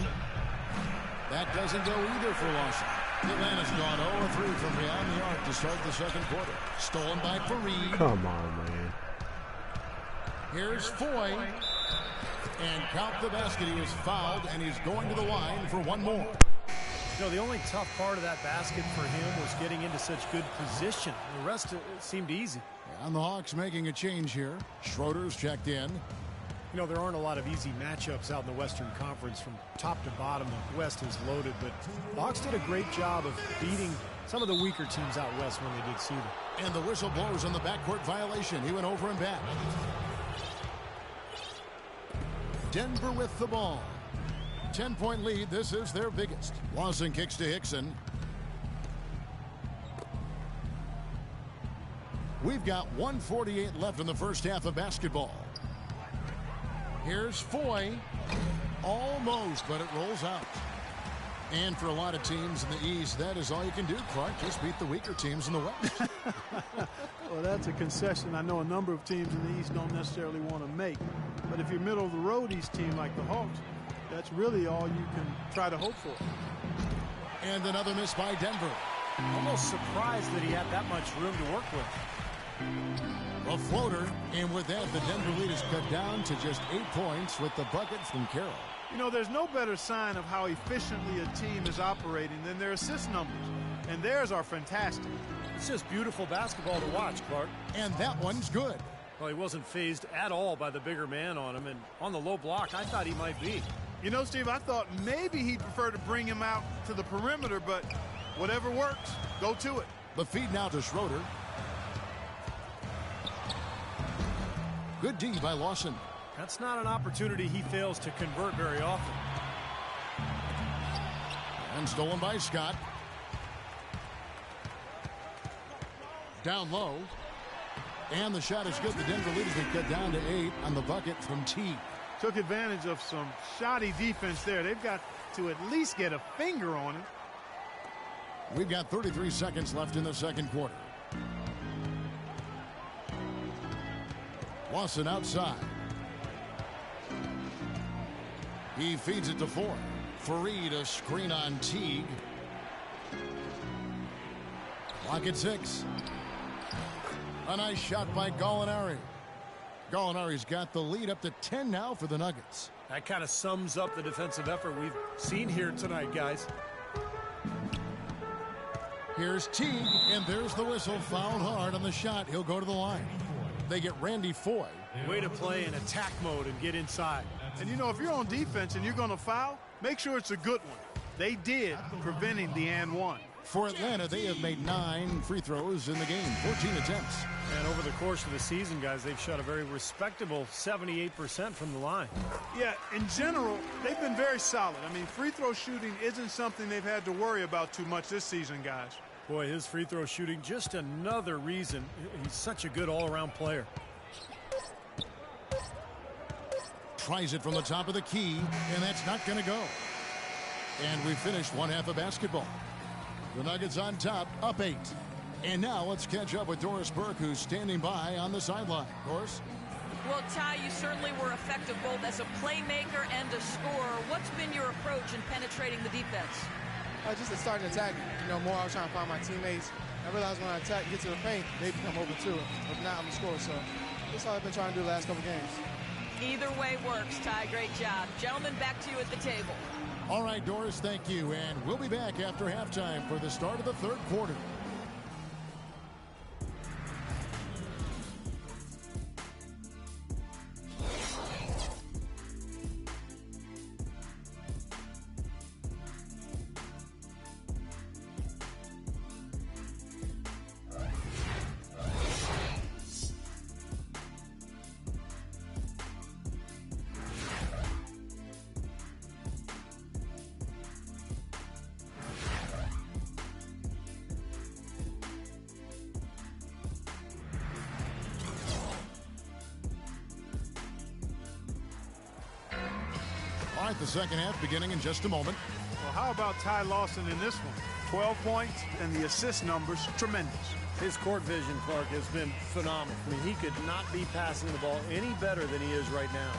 That doesn't go either for Lawson. Atlanta's gone 0-3 from beyond the arc to start the second quarter. Stolen by Fareed. Come on, man. Here's Foy. And count the basket. He was fouled, and he's going to the line for one more. You know, the only tough part of that basket for him was getting into such good position. The rest seemed easy. And the Hawks making a change here. Schroeder's checked in. You know, there aren't a lot of easy matchups out in the Western Conference from top to bottom. The West is loaded, but the Hawks did a great job of beating some of the weaker teams out west when they did see them. And the whistle blows on the backcourt violation. He went over and back. Denver with the ball. 10-point lead. This is their biggest. Lawson kicks to Hickson. We've got 1:48 left in the first half of basketball. Here's Foy. Almost, but it rolls out. And for a lot of teams in the East, that is all you can do, Clark. Just beat the weaker teams in the West. Well, that's a concession I know a number of teams in the East don't necessarily want to make. But if you're middle of the road East team like the Hawks, that's really all you can try to hope for. And another miss by Denver. Almost surprised that he had that much room to work with. A floater, and with that, the Denver lead is cut down to just 8 points with the bucket from Carroll. You know, there's no better sign of how efficiently a team is operating than their assist numbers. And theirs are fantastic. It's just beautiful basketball to watch, Clark. And that one's good. Well, he wasn't fazed at all by the bigger man on him, and on the low block, I thought he might be. You know, Steve, I thought maybe he'd prefer to bring him out to the perimeter, but whatever works, go to it. The feed now to Schroeder. Good D by Lawson. That's not an opportunity he fails to convert very often. And stolen by Scott. Down low. And the shot is good. The Denver lead has been cut down to 8 on the bucket from T. Took advantage of some shoddy defense there. They've got to at least get a finger on it. We've got 33 seconds left in the second quarter. Lawson outside. He feeds it to Four. Fareed, a screen on Teague. Clock at 6. A nice shot by Gallinari. Gallinari's got the lead up to 10 now for the Nuggets. That kind of sums up the defensive effort we've seen here tonight, guys. Here's Teague, and there's the whistle. Fouled hard on the shot. He'll go to the line. They get Randy Foy. Way to play in attack mode and get inside. And, you know, if you're on defense and you're going to foul, make sure it's a good one. They did, preventing the and one. For Atlanta, they have made 9 free throws in the game, 14 attempts. And over the course of the season, guys, they've shot a very respectable 78% from the line. Yeah, in general, they've been very solid. I mean, free throw shooting isn't something they've had to worry about too much this season, guys. Boy, his free throw shooting, just another reason he's such a good all-around player. Tries it from the top of the key, and that's not going to go. And we finished one half of basketball. The Nuggets on top, up 8. And now let's catch up with Doris Burke, who's standing by on the sideline. Doris? Well, Ty, you certainly were effective both as a playmaker and a scorer. What's been your approach in penetrating the defense? Just to start an attack, more I was trying to find my teammates. I realized when I attack, get to the paint, they become open too. If not, I'm the scorer. So that's all I've been trying to do the last couple games. Either way works, Ty. Great job. Gentlemen, back to you at the table. All right, Doris, thank you. And we'll be back after halftime for the start of the third quarter. All right, the second half beginning in just a moment. Well, how about Ty Lawson in this one? 12 points, and the assist numbers, tremendous. His court vision, Clark, has been phenomenal. I mean, he could not be passing the ball any better than he is right now.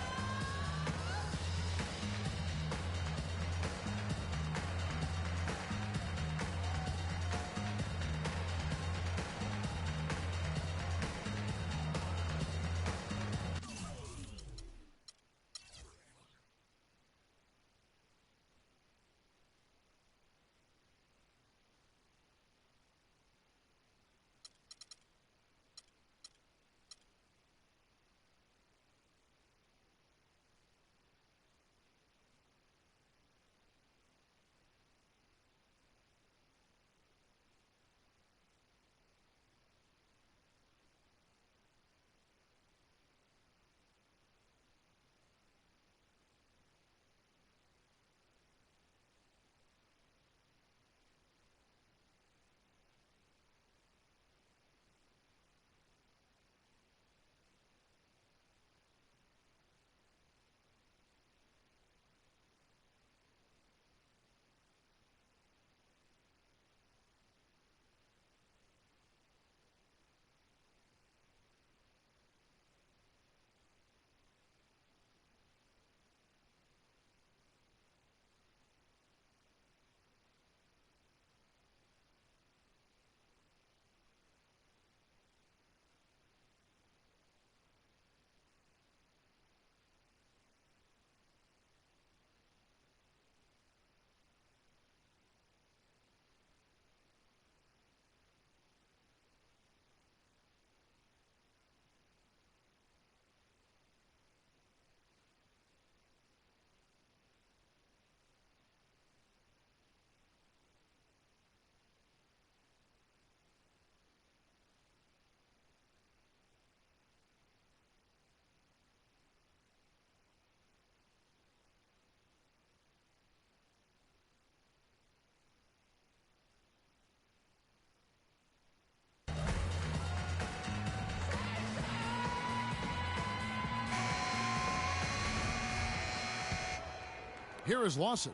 Here is Lawson.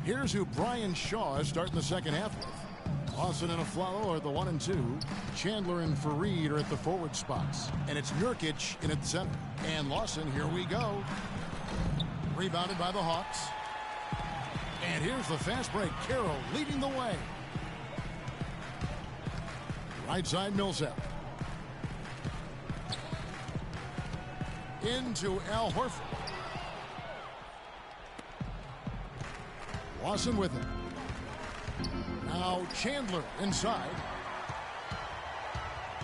Here's who Brian Shaw is starting the second half with. Lawson and Aflalo are the 1 and 2. Chandler and Fareed are at the forward spots. And it's Nurkic in at the center. And Lawson, here we go. Rebounded by the Hawks. And here's the fast break. Carroll leading the way. Right side Millsap. Into Al Horford. Lawson with it. Now Chandler inside.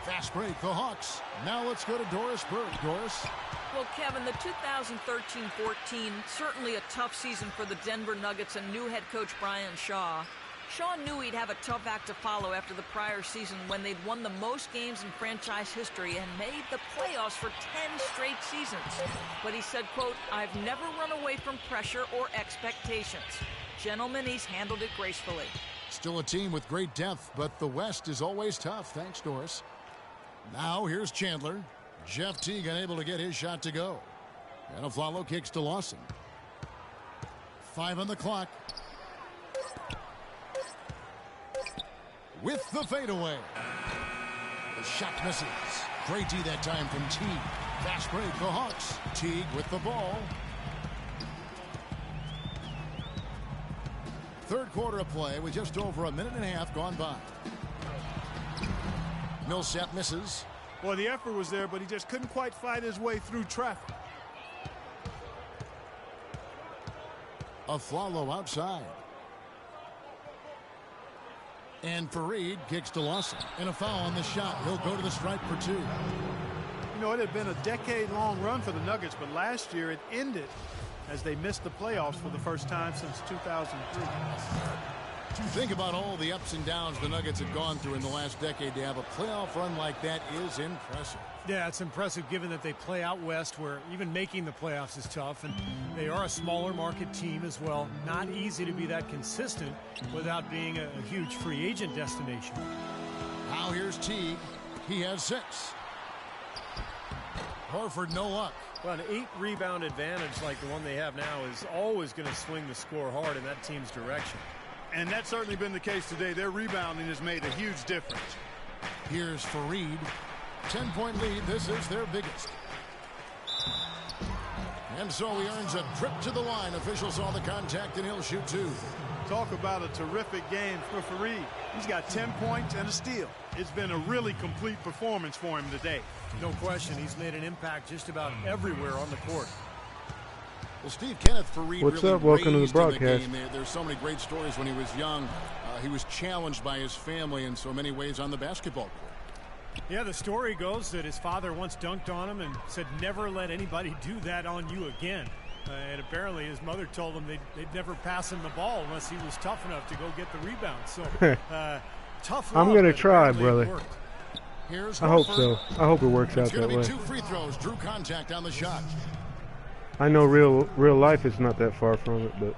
Fast break, the Hawks. Now let's go to Doris Burke. Doris. Well, Kevin, the 2013-14, certainly a tough season for the Denver Nuggets and new head coach Brian Shaw. Shaw knew he'd have a tough act to follow after the prior season when they'd won the most games in franchise history and made the playoffs for 10 straight seasons. But he said, quote, "I've never run away from pressure or expectations." Gentlemen, he's handled it gracefully. Still a team with great depth, but the West is always tough. Thanks, Doris. Now here's Chandler. Jeff Teague unable to get his shot to go. And Aflalo kicks to Lawson. 5 on the clock. with the fadeaway. The shot misses. Great D that time from Teague. Fast break, the Hawks. Teague with the ball. Third quarter of play with just over a minute and a half gone by. Millsap misses. Well, the effort was there, but he just couldn't quite fight his way through traffic. Aflalo outside. And Fareed kicks to Lawson. And a foul on the shot. He'll go to the stripe for 2. You know, it had been a decade-long run for the Nuggets, but last year it ended as they missed the playoffs for the first time since 2003. Think about all the ups and downs the Nuggets have gone through in the last decade. To have a playoff run like that is impressive. Yeah, it's impressive given that they play out west where even making the playoffs is tough, and they are a smaller market team as well. Not easy to be that consistent without being a huge free agent destination. Now here's Teague. He has 6. Horford no luck. Well, an 8-rebound advantage like the one they have now is always going to swing the score hard in that team's direction. And that's certainly been the case today. Their rebounding has made a huge difference. Here's Fareed. 10-point lead. This is their biggest. And so he earns a trip to the line. Officials saw the contact, and he'll shoot 2. Talk about a terrific game for Fareed. He's got 10 points and a steal. It's been a really complete performance for him today. No question, he's made an impact just about everywhere on the court. Well, Steve, Kenneth Fareed What's really up? Welcome to the raised broadcast. in the game. There's so many great stories when he was young. He was challenged by his family in so many ways on the basketball court. Yeah, the story goes that his father once dunked on him and said, "Never let anybody do that on you again." And apparently his mother told him they'd never pass him the ball unless he was tough enough to go get the rebound. So tough love. I'm going to try, brother. Here's I hope so. I hope it works out it's that going to way. be 2 free throws. Drew contact on the shot. I know real life is not that far from it, but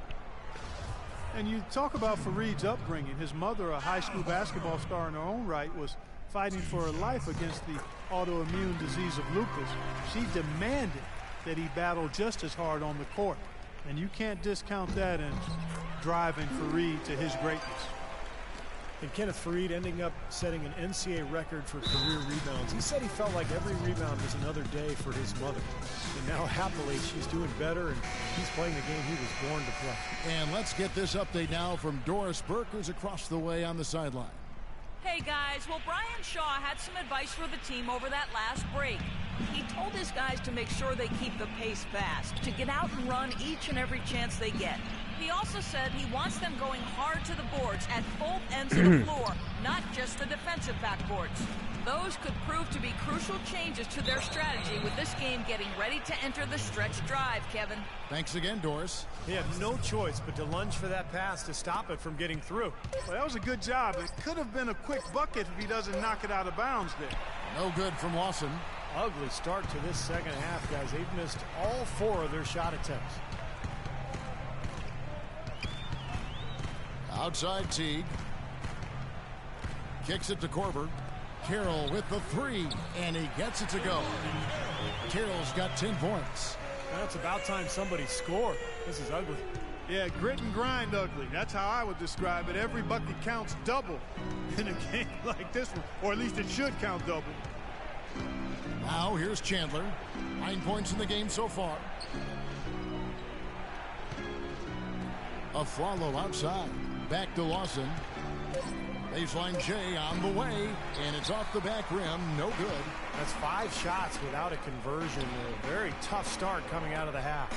And you talk about Fareed's upbringing. His mother, a high school basketball star in her own right, was fighting for her life against the autoimmune disease of lupus. She demanded that he battle just as hard on the court. And you can't discount that in driving Fareed to his greatness. And Kenneth Fareed ending up setting an NCAA record for career rebounds. He said he felt like every rebound was another day for his mother. And now, happily, she's doing better, and he's playing the game he was born to play. And let's get this update now from Doris Burke, who's across the way on the sideline. Hey guys, well, Brian Shaw had some advice for the team over that last break. He told his guys to make sure they keep the pace fast, to get out and run each and every chance they get. He also said he wants them going hard to the boards at both ends of the floor, not just the defensive backboards. Those could prove to be crucial changes to their strategy with this game getting ready to enter the stretch drive, Kevin. Thanks again, Doris. He had no choice but to lunge for that pass to stop it from getting through. Well, that was a good job. It could have been a quick bucket if he doesn't knock it out of bounds there. No good from Lawson. Ugly start to this second half, guys. They've missed all 4 of their shot attempts. Outside Teague. Kicks it to Korver. Carroll with the 3, and he gets it to go. Carroll's got 10 points. That's about time somebody scored. This is ugly. Yeah, grit and grind ugly. That's how I would describe it. Every bucket counts double in a game like this one, or at least it should count double. Now here's Chandler. 9 points in the game so far. Aflalo outside. Back to Lawson. Baseline J on the way, and it's off the back rim. No good. That's 5 shots without a conversion. A very tough start coming out of the half.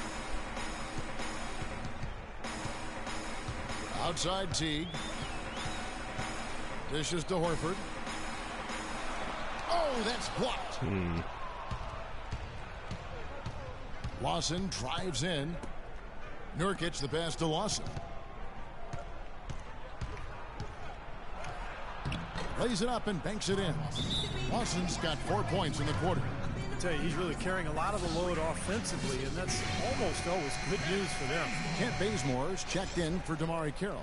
Outside Teague. Dishes to Horford. Oh, that's blocked. Lawson drives in. Nurkic the pass to Lawson. Lays it up and banks it in. Lawson's got 4 points in the quarter. I tell you, he's really carrying a lot of the load offensively, and that's almost always good news for them. Kent Bazemore's checked in for Damari Carroll.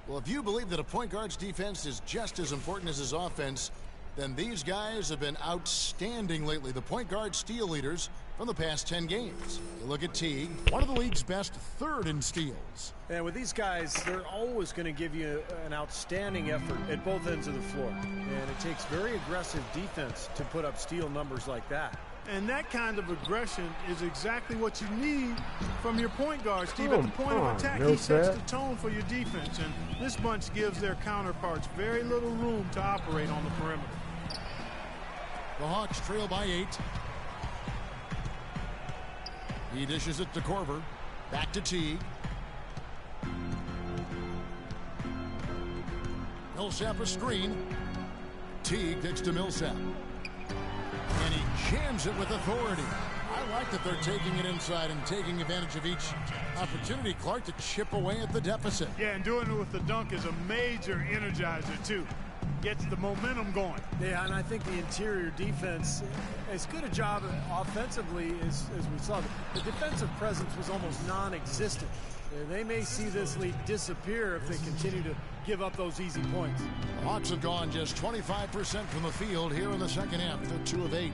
Well, if you believe that a point guard's defense is just as important as his offense, then these guys have been outstanding lately. The point guard steal leaders from the past 10 games. You look at Teague, one of the league's best third in steals. And with these guys, they're always going to give you an outstanding effort at both ends of the floor. And it takes very aggressive defense to put up steal numbers like that. And that kind of aggression is exactly what you need from your point guard, Steve. At the point of attack, he sets the tone for your defense. And this bunch gives their counterparts very little room to operate on the perimeter. The Hawks trail by 8. He dishes it to Korver. Back to Teague. Millsap a screen. Teague kicks to Millsap. And he jams it with authority. I like that they're taking it inside and taking advantage of each opportunity, Clark, to chip away at the deficit. Yeah, and doing it with the dunk is a major energizer, too. Gets the momentum going. Yeah, and I think the interior defense, as good a job offensively as we saw, the defensive presence was almost non-existent. They may see this lead disappear if they continue to give up those easy points. The Hawks have gone just 25% from the field here in the second half. They're 2 of 8.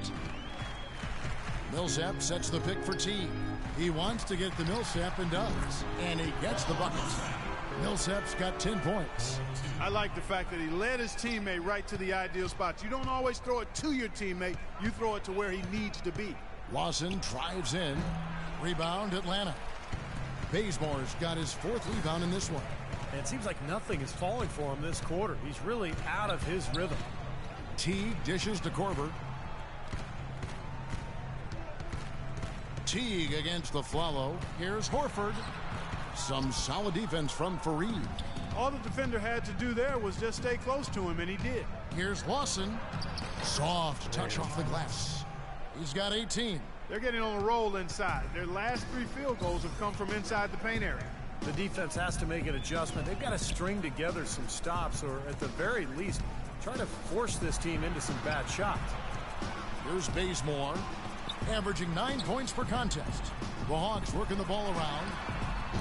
Millsap sets the pick for Teague. He wants to get the Millsap and does. And he gets the buckets. Millsap's got 10 points. I like the fact that he led his teammate right to the ideal spot. You don't always throw it to your teammate. You throw it to where he needs to be. Lawson drives in. Rebound, Atlanta. Bazemore's got his 4th rebound in this one. And it seems like nothing is falling for him this quarter. He's really out of his rhythm. Teague dishes to Korver. Teague against the Flalo. Here's Horford. Some solid defense from Fareed. All the defender had to do there was just stay close to him, and he did. Here's Lawson. Soft touch off the glass. He's got 18. They're getting on a roll inside. Their last 3 field goals have come from inside the paint area. The defense has to make an adjustment. They've got to string together some stops, or at the very least, try to force this team into some bad shots. Here's Bazemore, averaging 9 points per contest. The Hawks working the ball around,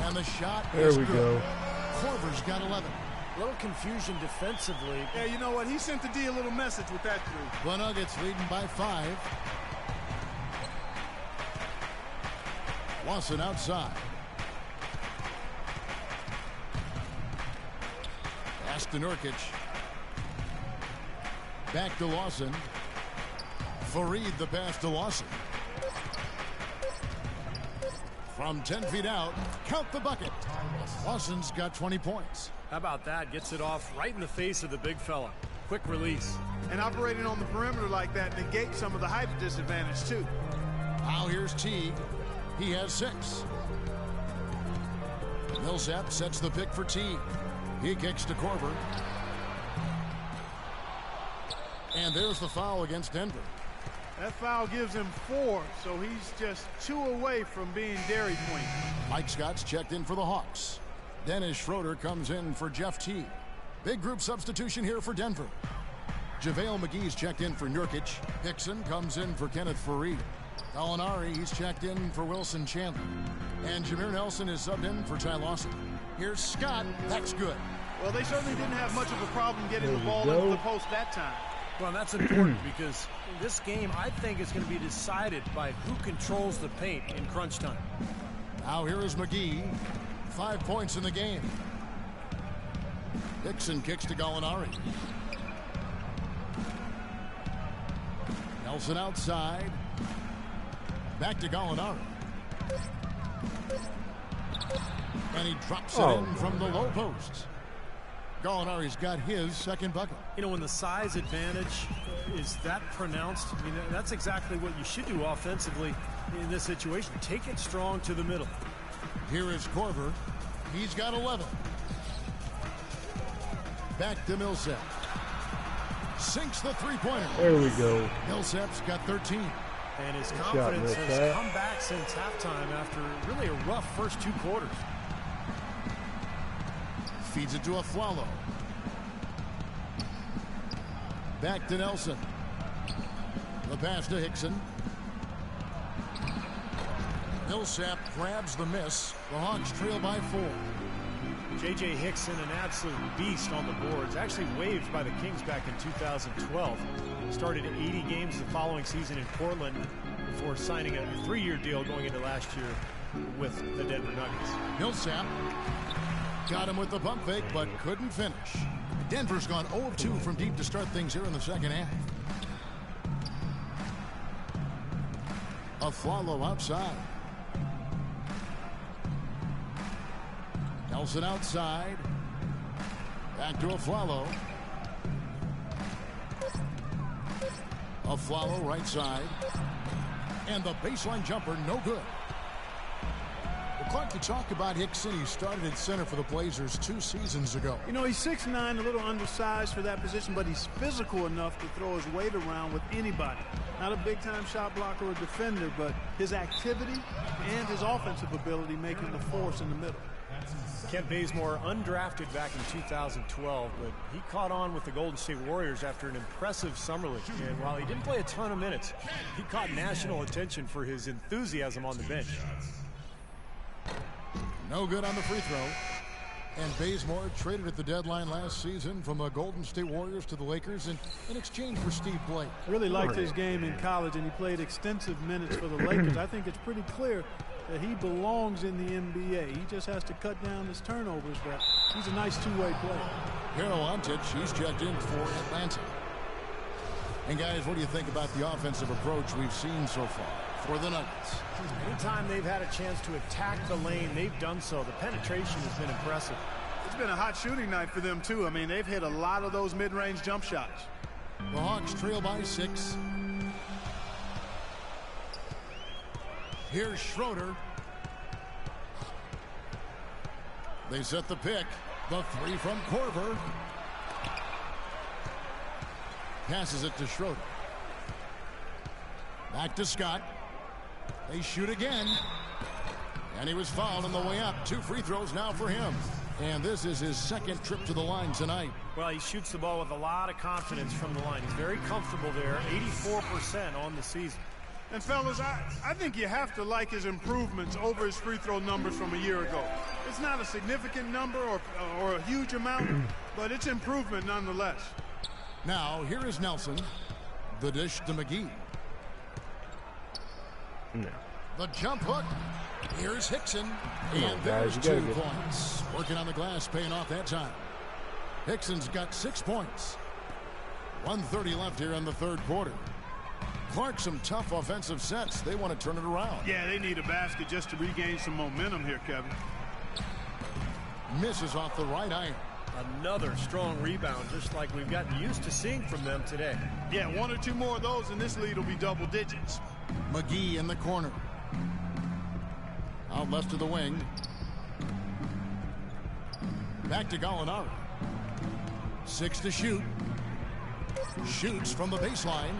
and the shot is good. There we go. Korver's got 11. A little confusion defensively. Yeah, you know what? He sent the D a little message with that 3. The Nuggets leading by 5. Lawson outside. Pass to Nurkic. Back to Lawson. Fareed the pass to Lawson. From 10 feet out, count the bucket. Lawson's got 20 points. How about that? Gets it off right in the face of the big fella. Quick release. And operating on the perimeter like that negates some of the height disadvantage, too. Now here's Teague. He has 6. Millsap sets the pick for Teague. He kicks to Korver. And there's the foul against Denver. That foul gives him 4, so he's just 2 away from being Dairy Queen. Mike Scott's checked in for the Hawks. Dennis Schroeder comes in for Jeff Teague. Big group substitution here for Denver. JaVale McGee's checked in for Nurkic. Hickson comes in for Kenneth Fareed. Gallinari, he's checked in for Wilson Chandler. And Jameer Nelson is subbed in for Ty Lawson. Here's Scott. That's good. Well, they certainly didn't have much of a problem getting the ball into the post that time. Well, that's important because this game, I think, is going to be decided by who controls the paint in crunch time. Now here is McGee. 5 points in the game. Dixon kicks to Gallinari. Nelson outside. Back to Gallinari. And he drops it in from the low post. Gallinari's got his second bucket. You know, when the size advantage is that pronounced, I mean, that's exactly what you should do offensively in this situation. Take it strong to the middle. Here is Korver. He's got 11. Back to Millsap. Sinks the three-pointer. There we go. Millsap's got 13. And his confidence has come back since halftime after really a rough first 2 quarters. Feeds it to a Flalo. Back to Nelson. The pass to Hickson. Millsap grabs the miss. The Hawks trail by 4. J.J. Hickson, an absolute beast on the boards. Actually waived by the Kings back in 2012. Started 80 games the following season in Portland. before signing a 3-year deal going into last year with the Denver Nuggets. Millsap got him with the pump fake, but couldn't finish. Denver's gone 0 of 2 from deep to start things here in the second half. A follow outside. Nelson outside. Back to a follow. A follow right side. And the baseline jumper, no good. Well, Clark, you talk about Hickson. He started at center for the Blazers 2 seasons ago. You know, he's 6'9", a little undersized for that position, but he's physical enough to throw his weight around with anybody. Not a big-time shot blocker or defender, but his activity and his offensive ability make him the force in the middle. Kent Bazemore, undrafted back in 2012, but he caught on with the Golden State Warriors after an impressive summer league. And while he didn't play a ton of minutes, he caught national attention for his enthusiasm on the bench. No good on the free throw. And Bazemore traded at the deadline last season from the Golden State Warriors to the Lakers in exchange for Steve Blake. Really liked his game in college, and he played extensive minutes for the Lakers. I think it's pretty clear that he belongs in the NBA. He just has to cut down his turnovers, but he's a nice two-way player. Hero Antich, he's checked in for Atlanta. And guys, what do you think about the offensive approach we've seen so far for the Nuggets? Anytime they've had a chance to attack the lane, they've done so. The penetration has been impressive. It's been a hot shooting night for them, too. I mean, they've hit a lot of those mid-range jump shots. The Hawks trail by 6. Here's Schroeder. They set the pick. The 3 from Korver. Passes it to Schroeder. Back to Scott. They shoot again. And he was fouled on the way up. 2 free throws now for him. And this is his second trip to the line tonight. Well, he shoots the ball with a lot of confidence from the line. He's very comfortable there. 84% on the season. And fellas, I think you have to like his improvements over his free throw numbers from a year ago. It's not a significant number or a huge amount, but it's improvement nonetheless. Now, here is Nelson. The dish to McGee. No. The jump hook. Here's Hickson. Come on, And guys, there's 2 points. Working on the glass, paying off that time. Hickson's got 6 points. 1:30 left here in the third quarter. Clark, some tough offensive sets. They want to turn it around. Yeah, they need a basket just to regain some momentum here, Kevin. Misses off the right iron. Another strong rebound, just like we've gotten used to seeing from them today. Yeah, 1 or 2 more of those, and this lead will be double digits. McGee in the corner. Out left to the wing. Back to Gallinari. 6 to shoot. Shoots from the baseline.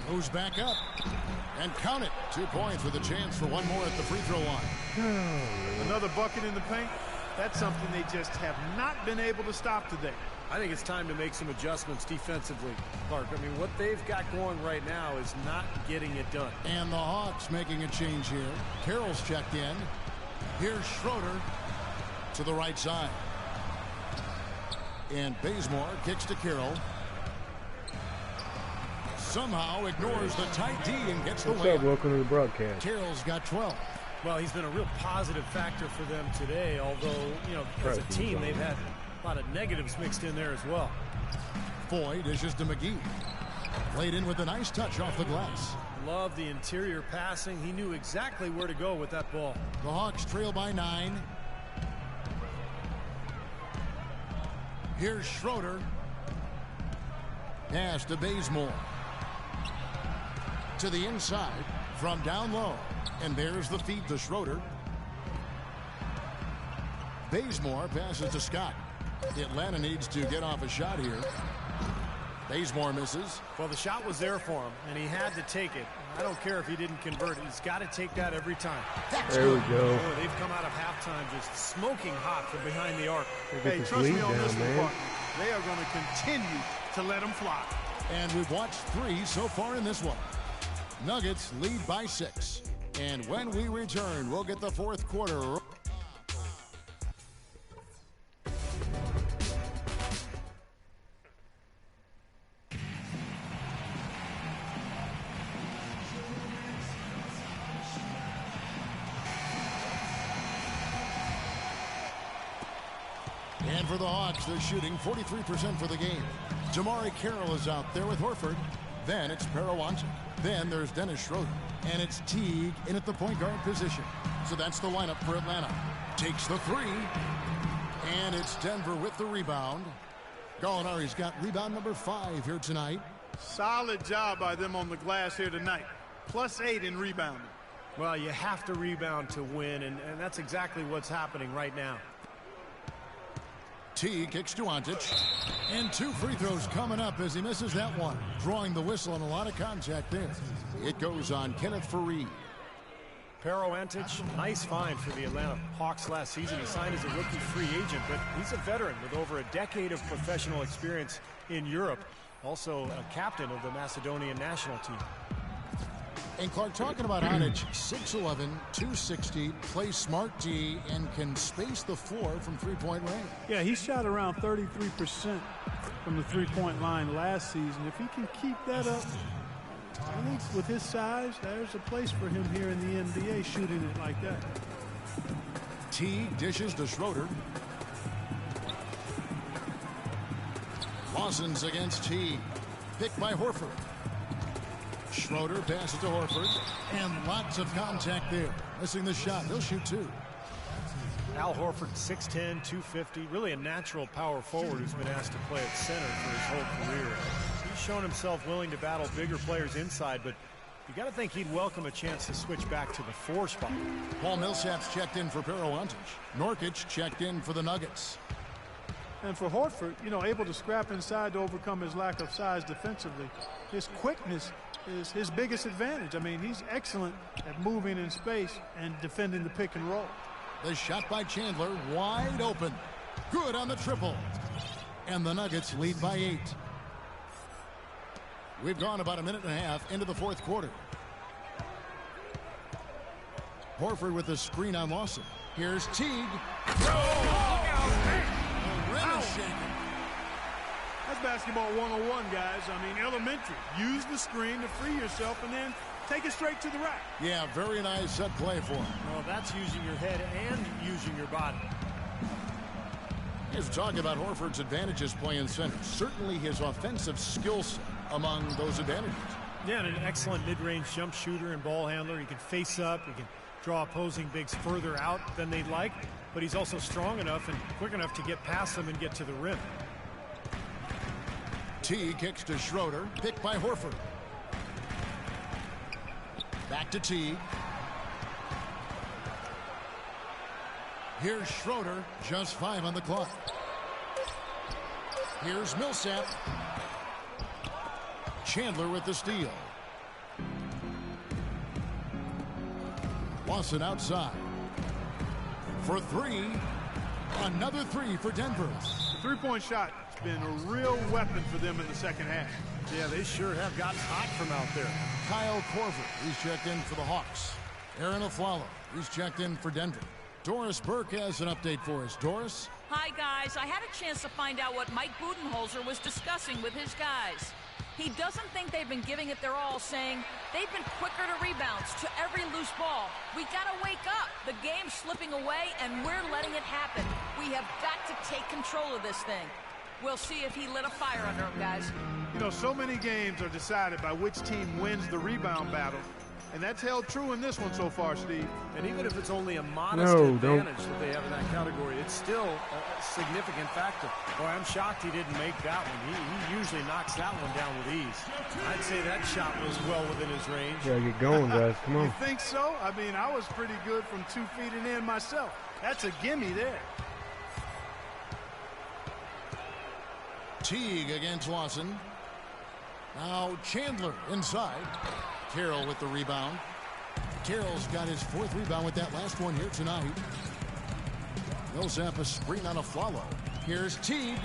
Goes back up. And count it. 2 points with a chance for 1 more at the free throw line. Another bucket in the paint. That's something they just have not been able to stop today. I think it's time to make some adjustments defensively, Clark. I mean, what they've got going right now is not getting it done. And the Hawks making a change here. Carroll's checked in. Here's Schroeder to the right side. And Bazemore kicks to Carroll. Somehow ignores the tight D and gets the What's layup. up? Welcome to the broadcast. Carroll's got 12. Well, he's been a real positive factor for them today, although, you know, as a team, they've had a lot of negatives mixed in there as well. Foy dishes to McGee. Played in with a nice touch off the glass. Love the interior passing. He knew exactly where to go with that ball. The Hawks trail by 9. Here's Schroeder. Pass to Bazemore. To the inside from down low. And there's the feed to Schroeder. Bazemore passes to Scott. Atlanta needs to get off a shot here. Bazemore misses. Well, the shot was there for him, and he had to take it. I don't care if he didn't convert it. He's got to take that every time. There we go. Boy, they've come out of halftime just smoking hot from behind the arc. Hey, trust me on this one, partner. They are going to continue to let them fly. And we've watched 3 so far in this one. Nuggets lead by 6. And when we return, we'll get the fourth quarter. for the Hawks, they're shooting 43% for the game. Jamari Carroll is out there with Horford. Then it's Parawantic. Then there's Dennis Schroeder. And it's Teague in at the point guard position. So that's the lineup for Atlanta. Takes the three. And it's Denver with the rebound. Gallinari's got rebound number 5 here tonight. Solid job by them on the glass here tonight. +8 in rebounding. Well, you have to rebound to win, and that's exactly what's happening right now. Teague kicks to Antic. And 2 free throws coming up as he misses that one. Drawing the whistle and a lot of contact there. It goes on Kenneth Faried. Parawantic, nice find for the Atlanta Hawks last season. He signed as a rookie free agent, but he's a veteran with over a decade of professional experience in Europe. Also a captain of the Macedonian national team. And Clark, talking about Anic, 6'11", 260, plays smart D, and can space the floor from three-point range. Yeah, he shot around 33% from the three-point line last season. If he can keep that up, I think with his size, there's a place for him here in the NBA shooting it like that. Teague dishes to Schroeder. Lawson's against Teague. Picked by Horford. Schroeder passes to Horford. And lots of contact there. Missing the shot. He'll shoot 2. Al Horford, 6'10", 250. Really a natural power forward who's been asked to play at center for his whole career. He's shown himself willing to battle bigger players inside, but you got to think he'd welcome a chance to switch back to the 4 spot. Paul Millsap's checked in for Parawantic. Nurkic checked in for the Nuggets. And for Horford, you know, able to scrap inside to overcome his lack of size defensively. His quickness is his biggest advantage. I mean, he's excellent at moving in space and defending the pick and roll. The shot by Chandler, wide open. Good on the triple. And the Nuggets lead by 8. We've gone about a minute and a half into the 4th quarter. Horford with the screen on Lawson. Here's Teague. That's basketball 101, guys. I mean, elementary. Use the screen to free yourself and then take it straight to the rack. Yeah, very nice set play for him. Well, that's using your head and using your body. Here's talking about Horford's advantages playing center. Certainly his offensive skill set among those advantages. Yeah, and an excellent mid-range jump shooter and ball handler. He can face up. He can draw opposing bigs further out than they'd like. But he's also strong enough and quick enough to get past them and get to the rim. T kicks to Schroeder, picked by Horford. Back to T. Here's Schroeder, just 5 on the clock. Here's Millsap. Chandler with the steal. Lawson outside. For 3. Another 3 for Denver. The three-point shot has been a real weapon for them in the second half. Yeah, they sure have gotten hot from out there. Kyle Korver, he's checked in for the Hawks. Aaron Aflalo, he's checked in for Denver. Doris Burke has an update for us. Doris? Hi, guys. I had a chance to find out what Mike Budenholzer was discussing with his guys. He doesn't think they've been giving it their all, saying they've been quicker to rebounds, to every loose ball. We gotta wake up. The game's slipping away, and we're letting it happen. We have got to take control of this thing. We'll see if he lit a fire under him, guys. You know, so many games are decided by which team wins the rebound battle. And that's held true in this one so far, Steve. And even if it's only a modest advantage that they have in that category, it's still a significant factor. Boy, I'm shocked he didn't make that one. He usually knocks that one down with ease. I'd say that shot was well within his range. Gotta get going, guys. Come on. You think so? I mean, I was pretty good from 2 feet and in myself. That's a gimme there. Teague against Lawson. Now Chandler inside. Carroll with the rebound. Carroll's got his 4th rebound with that last one here tonight. Millsap a screen on Aflalo. Here's Teague.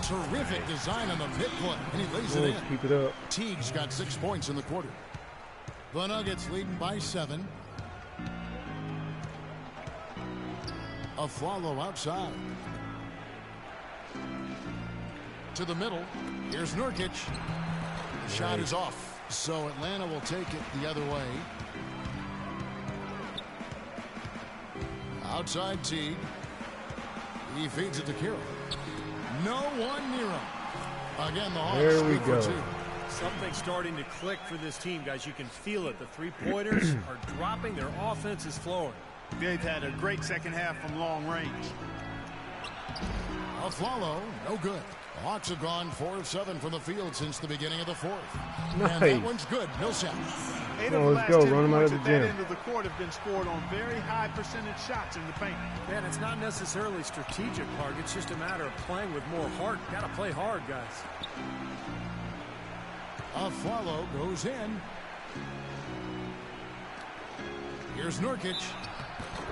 Terrific design on the mid-play, and he lays it in. Keep it up. Teague's got 6 points in the quarter. The Nuggets leading by 7. Aflalo outside. To the middle. Here's Nurkic. The shot is off. So Atlanta will take it the other way. Outside Teague. He feeds it to Carroll. No one near him. Again, the Hawks There we lead go. for 2. Something's starting to click for this team, guys. You can feel it. The three-pointers are dropping. Their offense is flowing. They've had a great second half from long range. Aflalo, no good. The Hawks have gone 4 of 7 from the field since the beginning of the 4th. Nice. And that one's good. Millsap. 8 Oh, of the let's last go. 10 Run 'em out points of at the that gym. end of the court have been scored on very high percentage shots in the paint. Man, it's not necessarily strategic, Clark. It's just a matter of playing with more heart. Got to play hard, guys. Aflalo goes in. Here's Nurkic.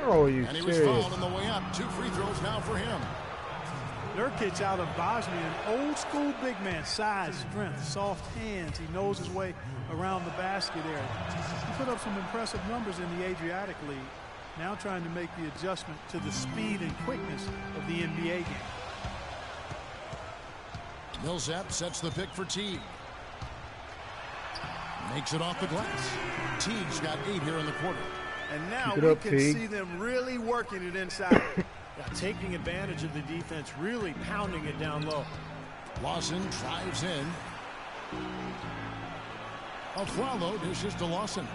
Oh, you And he was serious? fouled on the way up. 2 free throws now for him. Nurkic out of Bosnia, an old school big man, size, strength, soft hands. He knows his way around the basket area. He put up some impressive numbers in the Adriatic League. Now trying to make the adjustment to the speed and quickness of the NBA game. Millsap sets the pick for Teague. Makes it off the glass. Teague's got 8 here in the quarter. And now Keep it we up, can Teague. see them really working it inside. Yeah, taking advantage of the defense, really pounding it down low. Lawson drives in. Aflalo dishes to Lawson.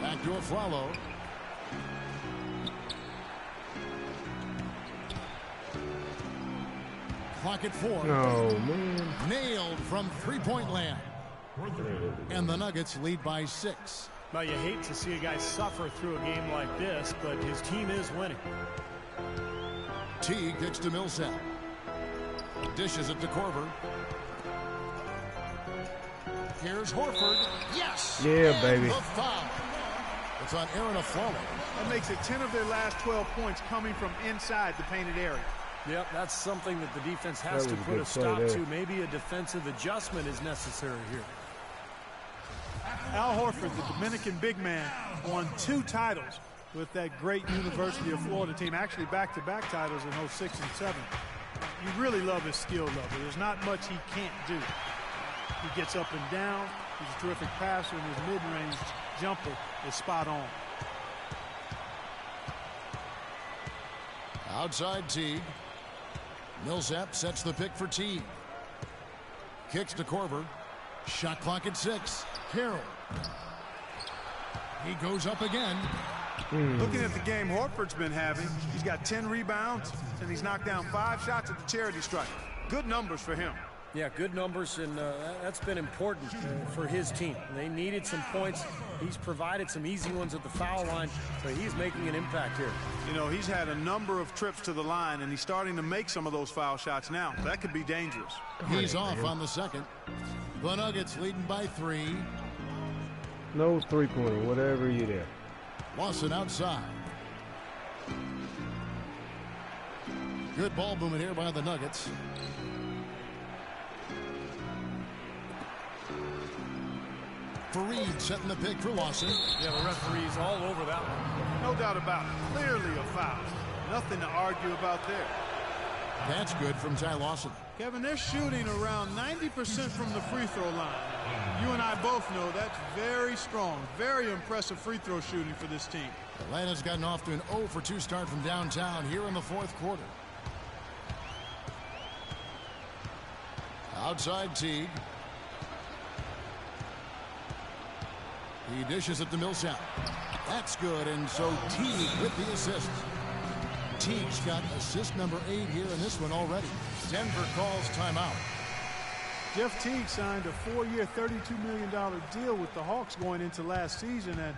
Back to Aflalo. Clock at 4. Oh, man. Nailed from three-point land. And the Nuggets lead by 6. Well, you hate to see a guy suffer through a game like this, but his team is winning. Teague kicks to Millsap. Dishes it to Korver. Here's Horford. Yes! Yeah, And baby. the foul. It's on Aaron Aflalo. That makes it 10 of their last 12 points coming from inside the painted area. Yep, that's something that the defense has That to was a put good a stop play to. there. Maybe a defensive adjustment is necessary here. Al Horford, the Dominican big man, won 2 titles with that great University of Florida team, actually back-to-back titles in 06 and 07. You really love his skill level. There's not much he can't do. He gets up and down. He's a terrific passer, and his mid-range jumper is spot on. Outside Teague. Millsap sets the pick for Teague. Kicks to Korver. Shot clock at 6. Carroll. He goes up again. Looking at the game Horford's been having, he's got 10 rebounds, and he's knocked down 5 shots at the charity stripe. Good numbers for him. Yeah, good numbers, and that's been important for his team. They needed some points. He's provided some easy ones at the foul line, but he's making an impact here. You know, he's had a number of trips to the line, and he's starting to make some of those foul shots now. That could be dangerous. He's off on the second. The Nuggets leading by 3. No three-pointer, whatever you did. Lawson outside. Good ball movement here by the Nuggets. Fareed setting the pick for Lawson. Yeah, the referee's all over that one. No doubt about it. Clearly a foul. Nothing to argue about there. That's good from Ty Lawson. Kevin, they're shooting around 90% from the free throw line. You and I both know that's very strong, very impressive free throw shooting for this team. Atlanta's gotten off to an 0 for 2 start from downtown here in the 4th quarter. Outside Teague. He dishes it to Millsap. That's good, and so Teague with the assist. Teague's got assist number 8 here in this one already. Denver calls timeout. Jeff Teague signed a 4-year, $32 million deal with the Hawks going into last season, and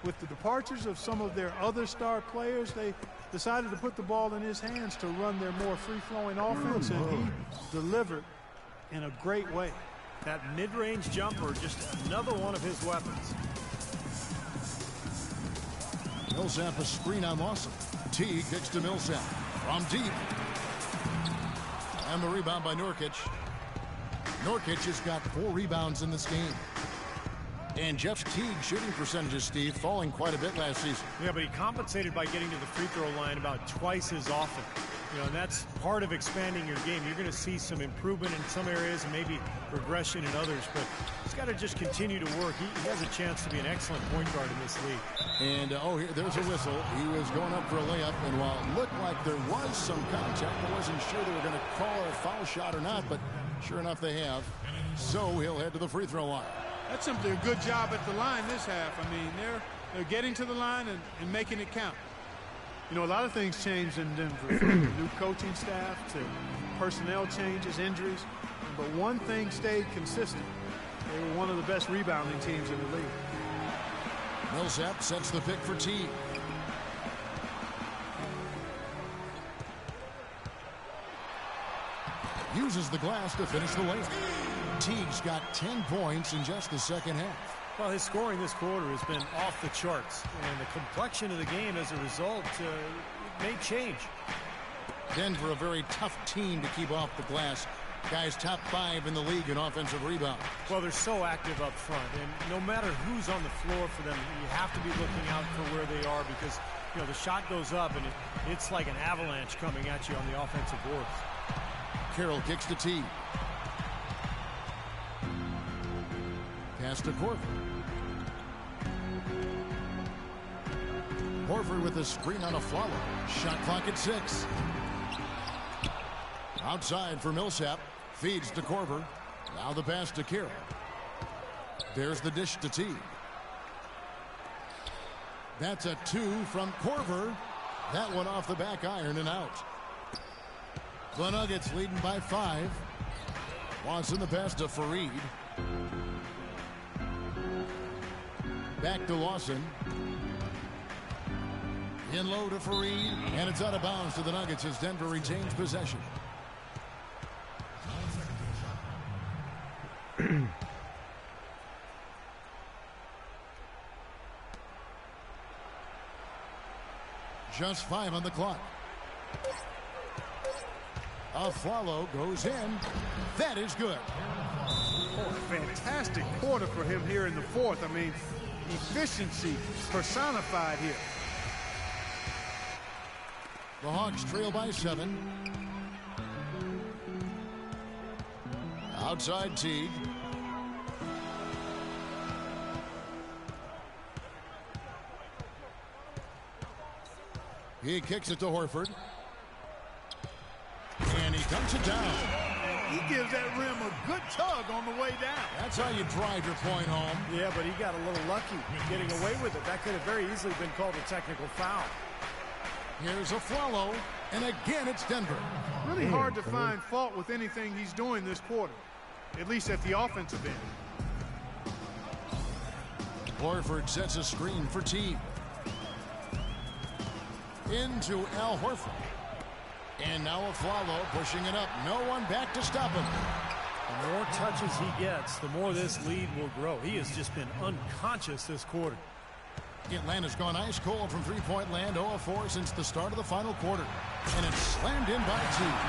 with the departures of some of their other star players, they decided to put the ball in his hands to run their more free-flowing offense, and he delivered in a great way. That mid-range jumper, just another one of his weapons. Millsap a screen on Lawson. Teague kicks to Millsap from deep. And the rebound by Nurkic. Nurkic has got 4 rebounds in this game. And Jeff Teague's shooting percentages, Steve, falling quite a bit last season. Yeah, but he compensated by getting to the free throw line about twice as often. You know, and that's part of expanding your game. You're going to see some improvement in some areas and maybe regression in others, but he's got to just continue to work. He has a chance to be an excellent point guard in this league. And, there's a whistle. He was going up for a layup, and while it looked like there was some contact, I wasn't sure they were going to call it a foul shot or not, but sure enough they have. So he'll head to the free throw line. That's simply a good job at the line this half. I mean, they're getting to the line and making it count. You know, a lot of things changed in Denver, from new coaching staff to personnel changes, injuries, but one thing stayed consistent. They were one of the best rebounding teams in the league. Millsap sets the pick for Teague. Uses the glass to finish the layup. Teague's got 10 points in just the second half. Well, his scoring this quarter has been off the charts, and the complexion of the game as a result may change. Denver, a very tough team to keep off the glass. Guys top 5 in the league in offensive rebound. Well, they're so active up front, and no matter who's on the floor for them, you have to be looking out for where they are because, you know, the shot goes up, and it's like an avalanche coming at you on the offensive boards. Carroll kicks to Teague. Pass to Horford. Horford with a screen on a follow. Shot clock at 6. Outside for Millsap. Feeds to Korver. Now the pass to Carroll. There's the dish to Teague. That's a 2 from Korver. That one off the back iron and out. The Nuggets leading by 5. Watson the pass to Fareed. Back to Lawson. In low to Fareed. And it's out of bounds to the Nuggets as Denver retains possession. Just 5 on the clock. A follow goes in. That is good. Oh, fantastic quarter for him here in the fourth. I mean, efficiency personified here. The Hawks trail by 7. Outside Teague. He kicks it to Horford. And he dumps it down. And he gives that rim a good tug on the way down. That's how you drive your point home. Yeah, but he got a little lucky getting away with it. That could have very easily been called a technical foul. Here's a follow, and again it's Denver. Really hard to find fault with anything he's doing this quarter, at least at the offensive end. Horford sets a screen for Teague. Into Al Horford. And now a follow, pushing it up. No one back to stop him. The more touches he gets, the more this lead will grow. He has just been unconscious this quarter. Atlanta's gone ice cold from three-point land, 0 of 4 since the start of the final quarter. And it's slammed in by Teague.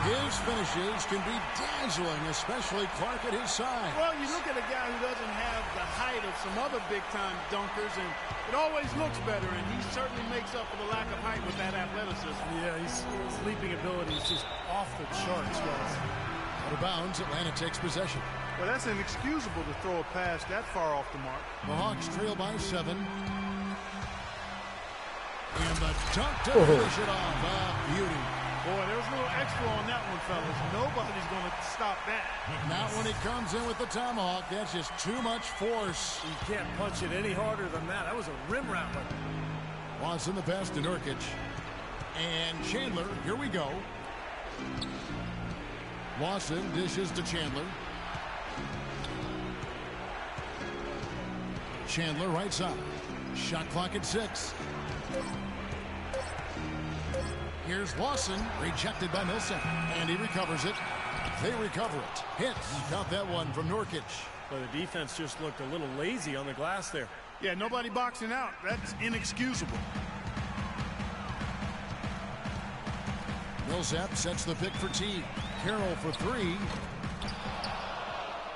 His finishes can be dazzling, especially Clark at his side. Well, you look at a guy who doesn't have the height of some other big-time dunkers, and it always looks better, and he certainly makes up for the lack of height with that athleticism. Yeah, his leaping ability is just off the charts, guys. Out of bounds, Atlanta takes possession. Well, that's inexcusable to throw a pass that far off the mark. The Hawks trail by 7. And the dunk to finish it off. Beauty. Boy, there was a little extra on that one, fellas. Nobody's going to stop that. Not when he comes in with the tomahawk. That's just too much force. You can't punch it any harder than that. That was a rim rattler. Watson the pass to Nurkic. And Chandler, here we go. Watson dishes to Chandler. Chandler right side. Shot clock at 6. Here's Lawson, rejected by Millsap, and he recovers it. They recover it. Hits. Got that one from Nurkic. But the defense just looked a little lazy on the glass there. Yeah, nobody boxing out. That's inexcusable. Millsap sets the pick for Teague. Carroll for 3.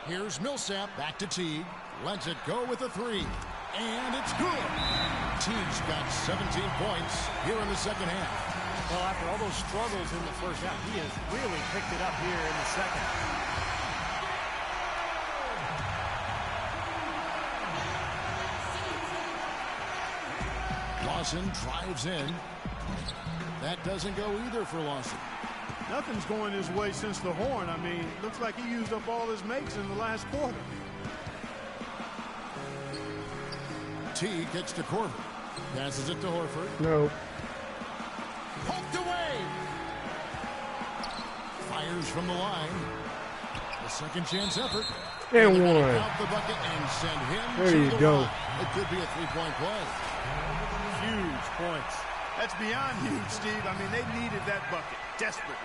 Here's Millsap, back to Teague. Lets it go with a 3. And it's good. Teague's got 17 points here in the second half. Well, after all those struggles in the first half, he has really picked it up here in the second. Lawson drives in. That doesn't go either for Lawson. Nothing's going his way since the horn. I mean, looks like he used up all his makes in the last quarter. T kicks to Corver. Passes it to Horford. No. Poked away. Fires from the line. A second chance effort. And one. Out the bucket and send him there to you the go. line. It could be a three-point play. Huge points. That's beyond huge, Steve. I mean, they needed that bucket desperately.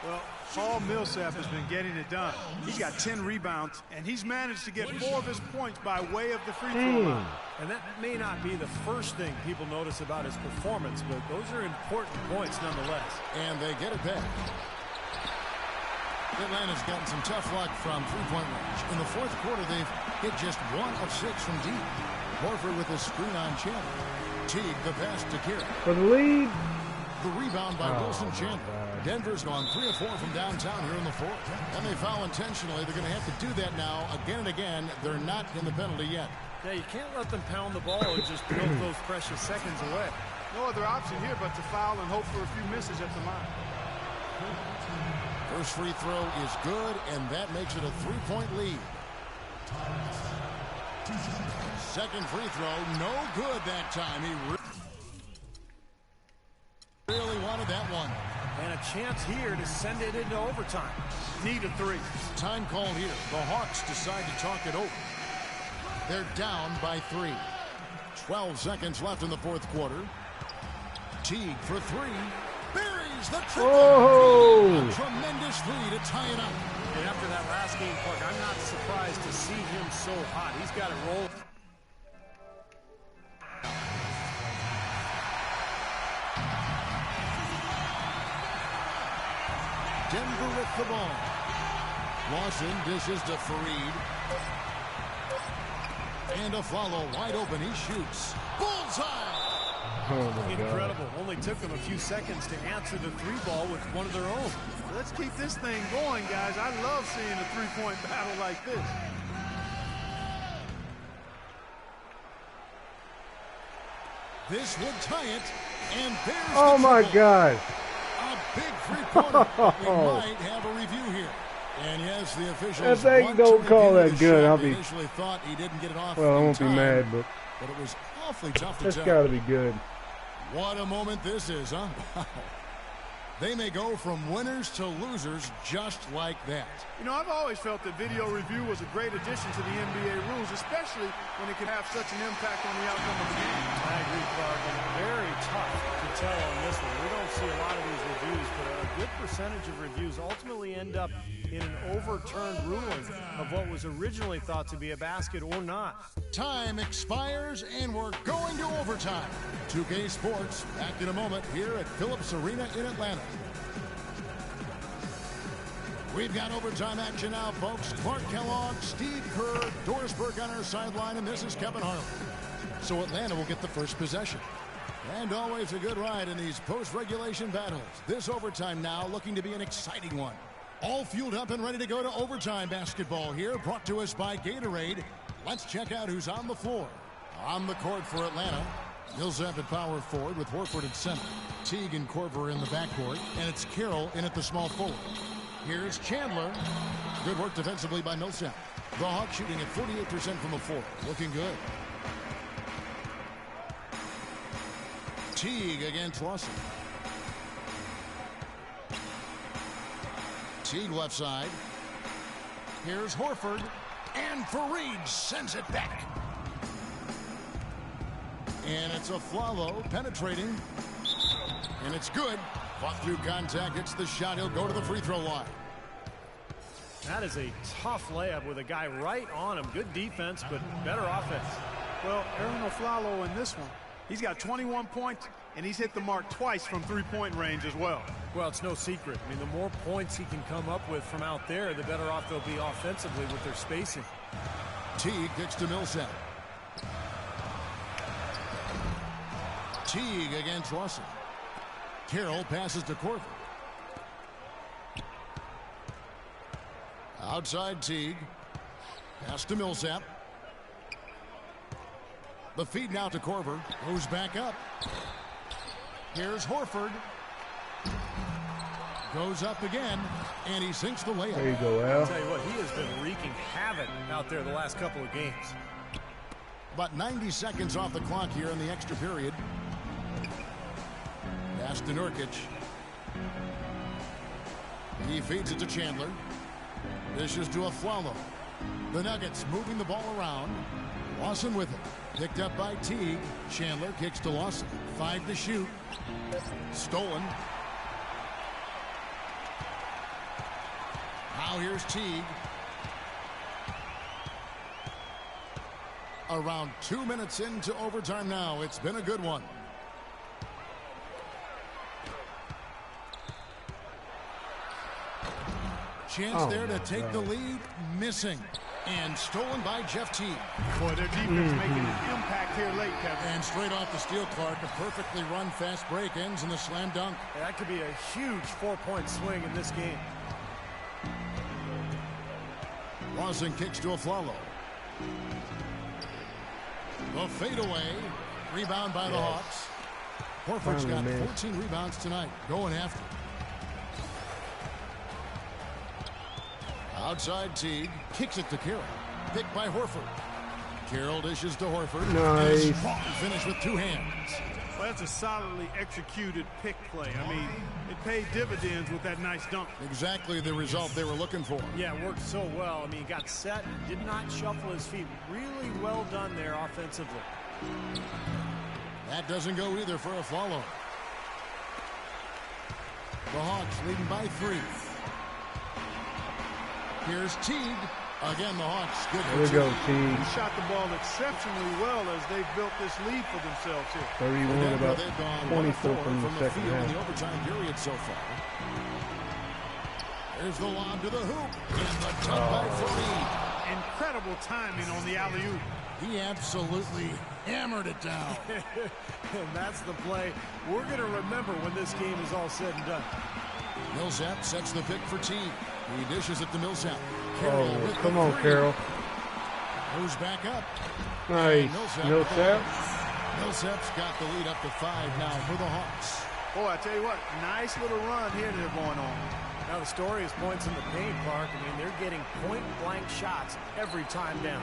Well, Paul Millsap has been getting it done. He's got 10 rebounds, and he's managed to get 4 of his points by way of the free throw line. And that may not be the first thing people notice about his performance, but those are important points nonetheless. And they get it back. Atlanta's gotten some tough luck from three-point range. In the fourth quarter, they've hit just 1 of 6 from deep. Horford with a screen on Chandler. Teague the pass to Kira. For the lead. The rebound by Wilson Chandler. Denver's gone 3 of 4 from downtown here in the fourth. And they foul intentionally. They're going to have to do that now again and again. They're not in the penalty yet. Yeah, you can't let them pound the ball and just milk those precious seconds away. No other option here but to foul and hope for a few misses at the line. First free throw is good, and that makes it a 3-point lead. Second free throw, no good that time. He really wanted that one. And a chance here to send it into overtime. Need a 3. Time called here. The Hawks decide to talk it over. They're down by 3. 12 seconds left in the fourth quarter. Teague for 3. Buries the triple. Oh! A tremendous three to tie it up. And after that last game, Clark, I'm not surprised to see him so hot. He's got it rolled. Denver with the ball. Lawson dishes to Fareed. And a follow wide open. He shoots. Bullseye! Oh my Incredible. God. Only took them a few seconds to answer the 3-ball with one of their own. Let's keep this thing going, guys. I love seeing a three-point battle like this. This would tie it. And there's Oh the my triple. God. A big three-pointer. We might have a review here. And yes, the officials If they want don't to call review that the good, shot. I'll They be. initially thought he didn't get it off Well, I in won't be time, mad, but it was awfully tough to it's tell. got to be good. What a moment this is, huh? Wow. They may go from winners to losers just like that. You know, I've always felt that video review was a great addition to the NBA rules, especially when it can have such an impact on the outcome of the game. I agree, Clark. And very tough to tell on this one. We don't see a lot of these reviews, but a good percentage of reviews ultimately end up in an overturned ruling of what was originally thought to be a basket or not. Time expires, and we're going to overtime. 2K Sports back in a moment here at Phillips Arena in Atlanta. We've got overtime action now, folks. Clark Kellogg, Steve Kerr, Doris Burke on our sideline, and this is Kevin Harlan. So Atlanta will get the first possession. And always a good ride in these post-regulation battles. This overtime now looking to be an exciting one. All fueled up and ready to go to overtime basketball here, brought to us by Gatorade. Let's check out who's on the floor. On the court for Atlanta, Millsap at power forward with Horford at center. Teague and Corver in the backcourt, and it's Carroll in at the small forward. Here's Chandler. Good work defensively by Millsap. The Hawks shooting at 48% from the floor. Looking good. Teague against Lawson. Teague left side. Here's Horford. And Fareed sends it back. And it's a Flalo penetrating. And it's good. Fought through contact. It's the shot. He'll go to the free throw line. That is a tough layup with a guy right on him. Good defense, but better offense. Well, Aaron O'Flalo in this one, he's got 21 points, and he's hit the mark twice from three-point range as well. Well, it's no secret. I mean, the more points he can come up with from out there, the better off they'll be offensively with their spacing. Teague kicks to Millsap. Teague against Lawson. Carroll passes to Corver. Outside Teague. Pass to Millsap. The feed now to Korver. Goes back up. Here's Horford. Goes up again, and he sinks the layup. There you go, Al. I'll tell you what, he has been wreaking havoc out there the last couple of games. About 90 seconds off the clock here in the extra period. Pass to Nurkic. He feeds it to Chandler. Dishes to Afflalo. The Nuggets moving the ball around. Lawson with it. Picked up by Teague. Chandler kicks to Lawson. 5 to shoot. Stolen. Now here's Teague. Around 2 minutes into overtime now. It's been a good one. Chance there to take the lead. Missing. And stolen by Jeff Teague. Boy, their defense making an impact here late, Kevin. And straight off the steal, Clark. A perfectly run fast break ends in the slam dunk. That could be a huge 4-point swing in this game. Lawson kicks to Afflalo. The fadeaway. Rebound by the Hawks. Horford's got 14 rebounds tonight. Going after. Outside Teague. Kicks it to Carroll. Picked by Horford. Carroll dishes to Horford. Nice. And a strong finish with 2 hands. Well, that's a solidly executed pick play. I mean, it paid dividends with that nice dunk. Exactly the result they were looking for. Yeah, it worked so well. I mean, he got set, did not shuffle his feet. Really well done there offensively. That doesn't go either for Afflalo. The Hawks leading by 3. Here's Teague. Again, the Hawks. Good for There we go, Teague. He shot the ball exceptionally well as they've built this lead for themselves here. 31, about 24 from the second field in the half. overtime period so far. There's the lob to the hoop. And the dunk by Fareed. Incredible timing on the alley-oop. He absolutely hammered it down. And that's the play we're going to remember when this game is all said and done. Millsap sets the pick for Teague. He dishes it to Millsap. Oh, come on, Carroll. Goes back up. Nice. Millsap. Millsap's got the lead up to 5 now for the Hawks. Boy, I tell you what, nice little run here they're going on. Now the story is points in the paint, Clark. I mean, they're getting point-blank shots every time down.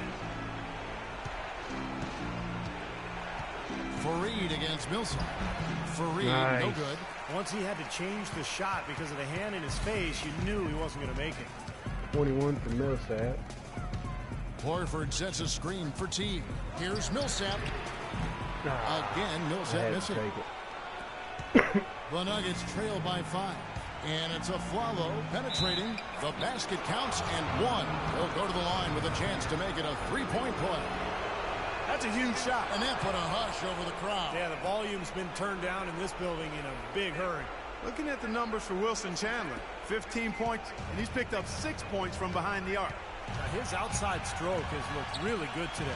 Fareed against Millsap. Fareed, nice. no good. Once he had to change the shot because of the hand in his face, you knew he wasn't going to make it. 21 for Millsap. Horford sets a screen for Teague. Here's Millsap. Again, Millsap missing. The Nuggets trail by 5. And it's Afflalo penetrating. The basket counts and 1. He'll go to the line with a chance to make it a 3-point play. That's a huge shot. And that put a hush over the crowd. Yeah, the volume's been turned down in this building in a big hurry. Looking at the numbers for Wilson Chandler, 15 points, and he's picked up 6 points from behind the arc. Now his outside stroke has looked really good today.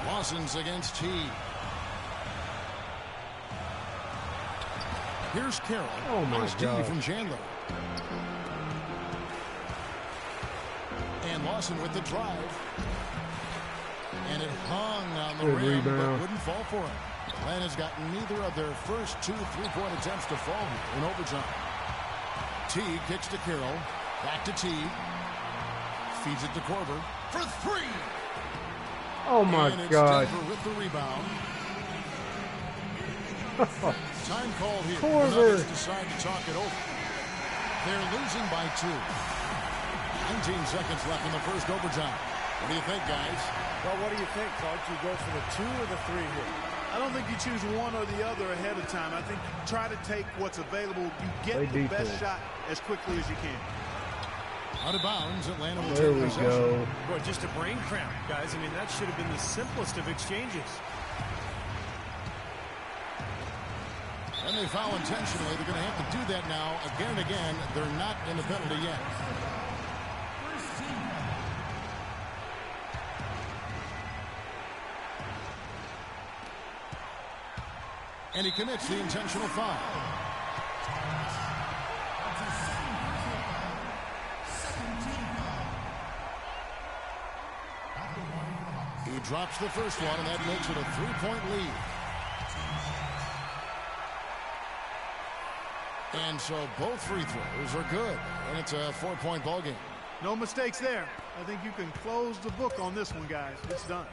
Lawson's against Teague. Here's Carroll. Oh, my nice God. D from Chandler. And Lawson with the drive. And it hung on the Good rim, rebound. but wouldn't fall for him. Atlanta's got neither of their first 2 3-point attempts to fall here in overtime. Teague kicks to Carroll. Back to Teague. Feeds it to Korver for 3. Oh, my and it's God. Denver with the rebound. Time call here. Korver. The Nuggets decide to talk it over. They're losing by 2. 19 seconds left in the first overtime. What do you think, guys? Well, what do you think, Clark? Do you go for the 2 or the 3 here? I don't think you choose one or the other ahead of time. I think you try to take what's available. You get the best shot as quickly as you can. Out of bounds, Atlanta will There take we possession. go. Boy, just a brain cramp, guys. I mean, that should have been the simplest of exchanges. And they foul intentionally. They're going to have to do that now again and again. They're not in the penalty yet. And he commits the intentional foul. He drops the first one, and that makes it a 3-point lead. And so both free throws are good, and it's a 4-point ball game. No mistakes there. I think you can close the book on this one, guys. It's done.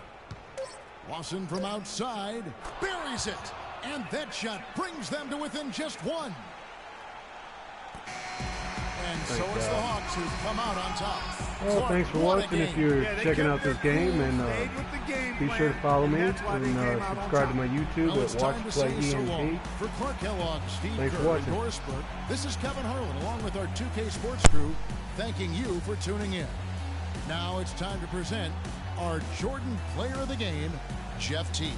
Lawson from outside buries it, and that shot brings them to within just one. And so it's the Hawks who come out on top. Well, thanks for watching. If you're checking out this game, and be sure to follow me and subscribe to my YouTube at WATCHPLAYENT. For Clark Kellogg, Steve Thanks for Kerr, watching. and Norrisburg, this is Kevin Harlan along with our 2K Sports crew, thanking you for tuning in. Now it's time to present our Jordan Player of the Game, Jeff Teague.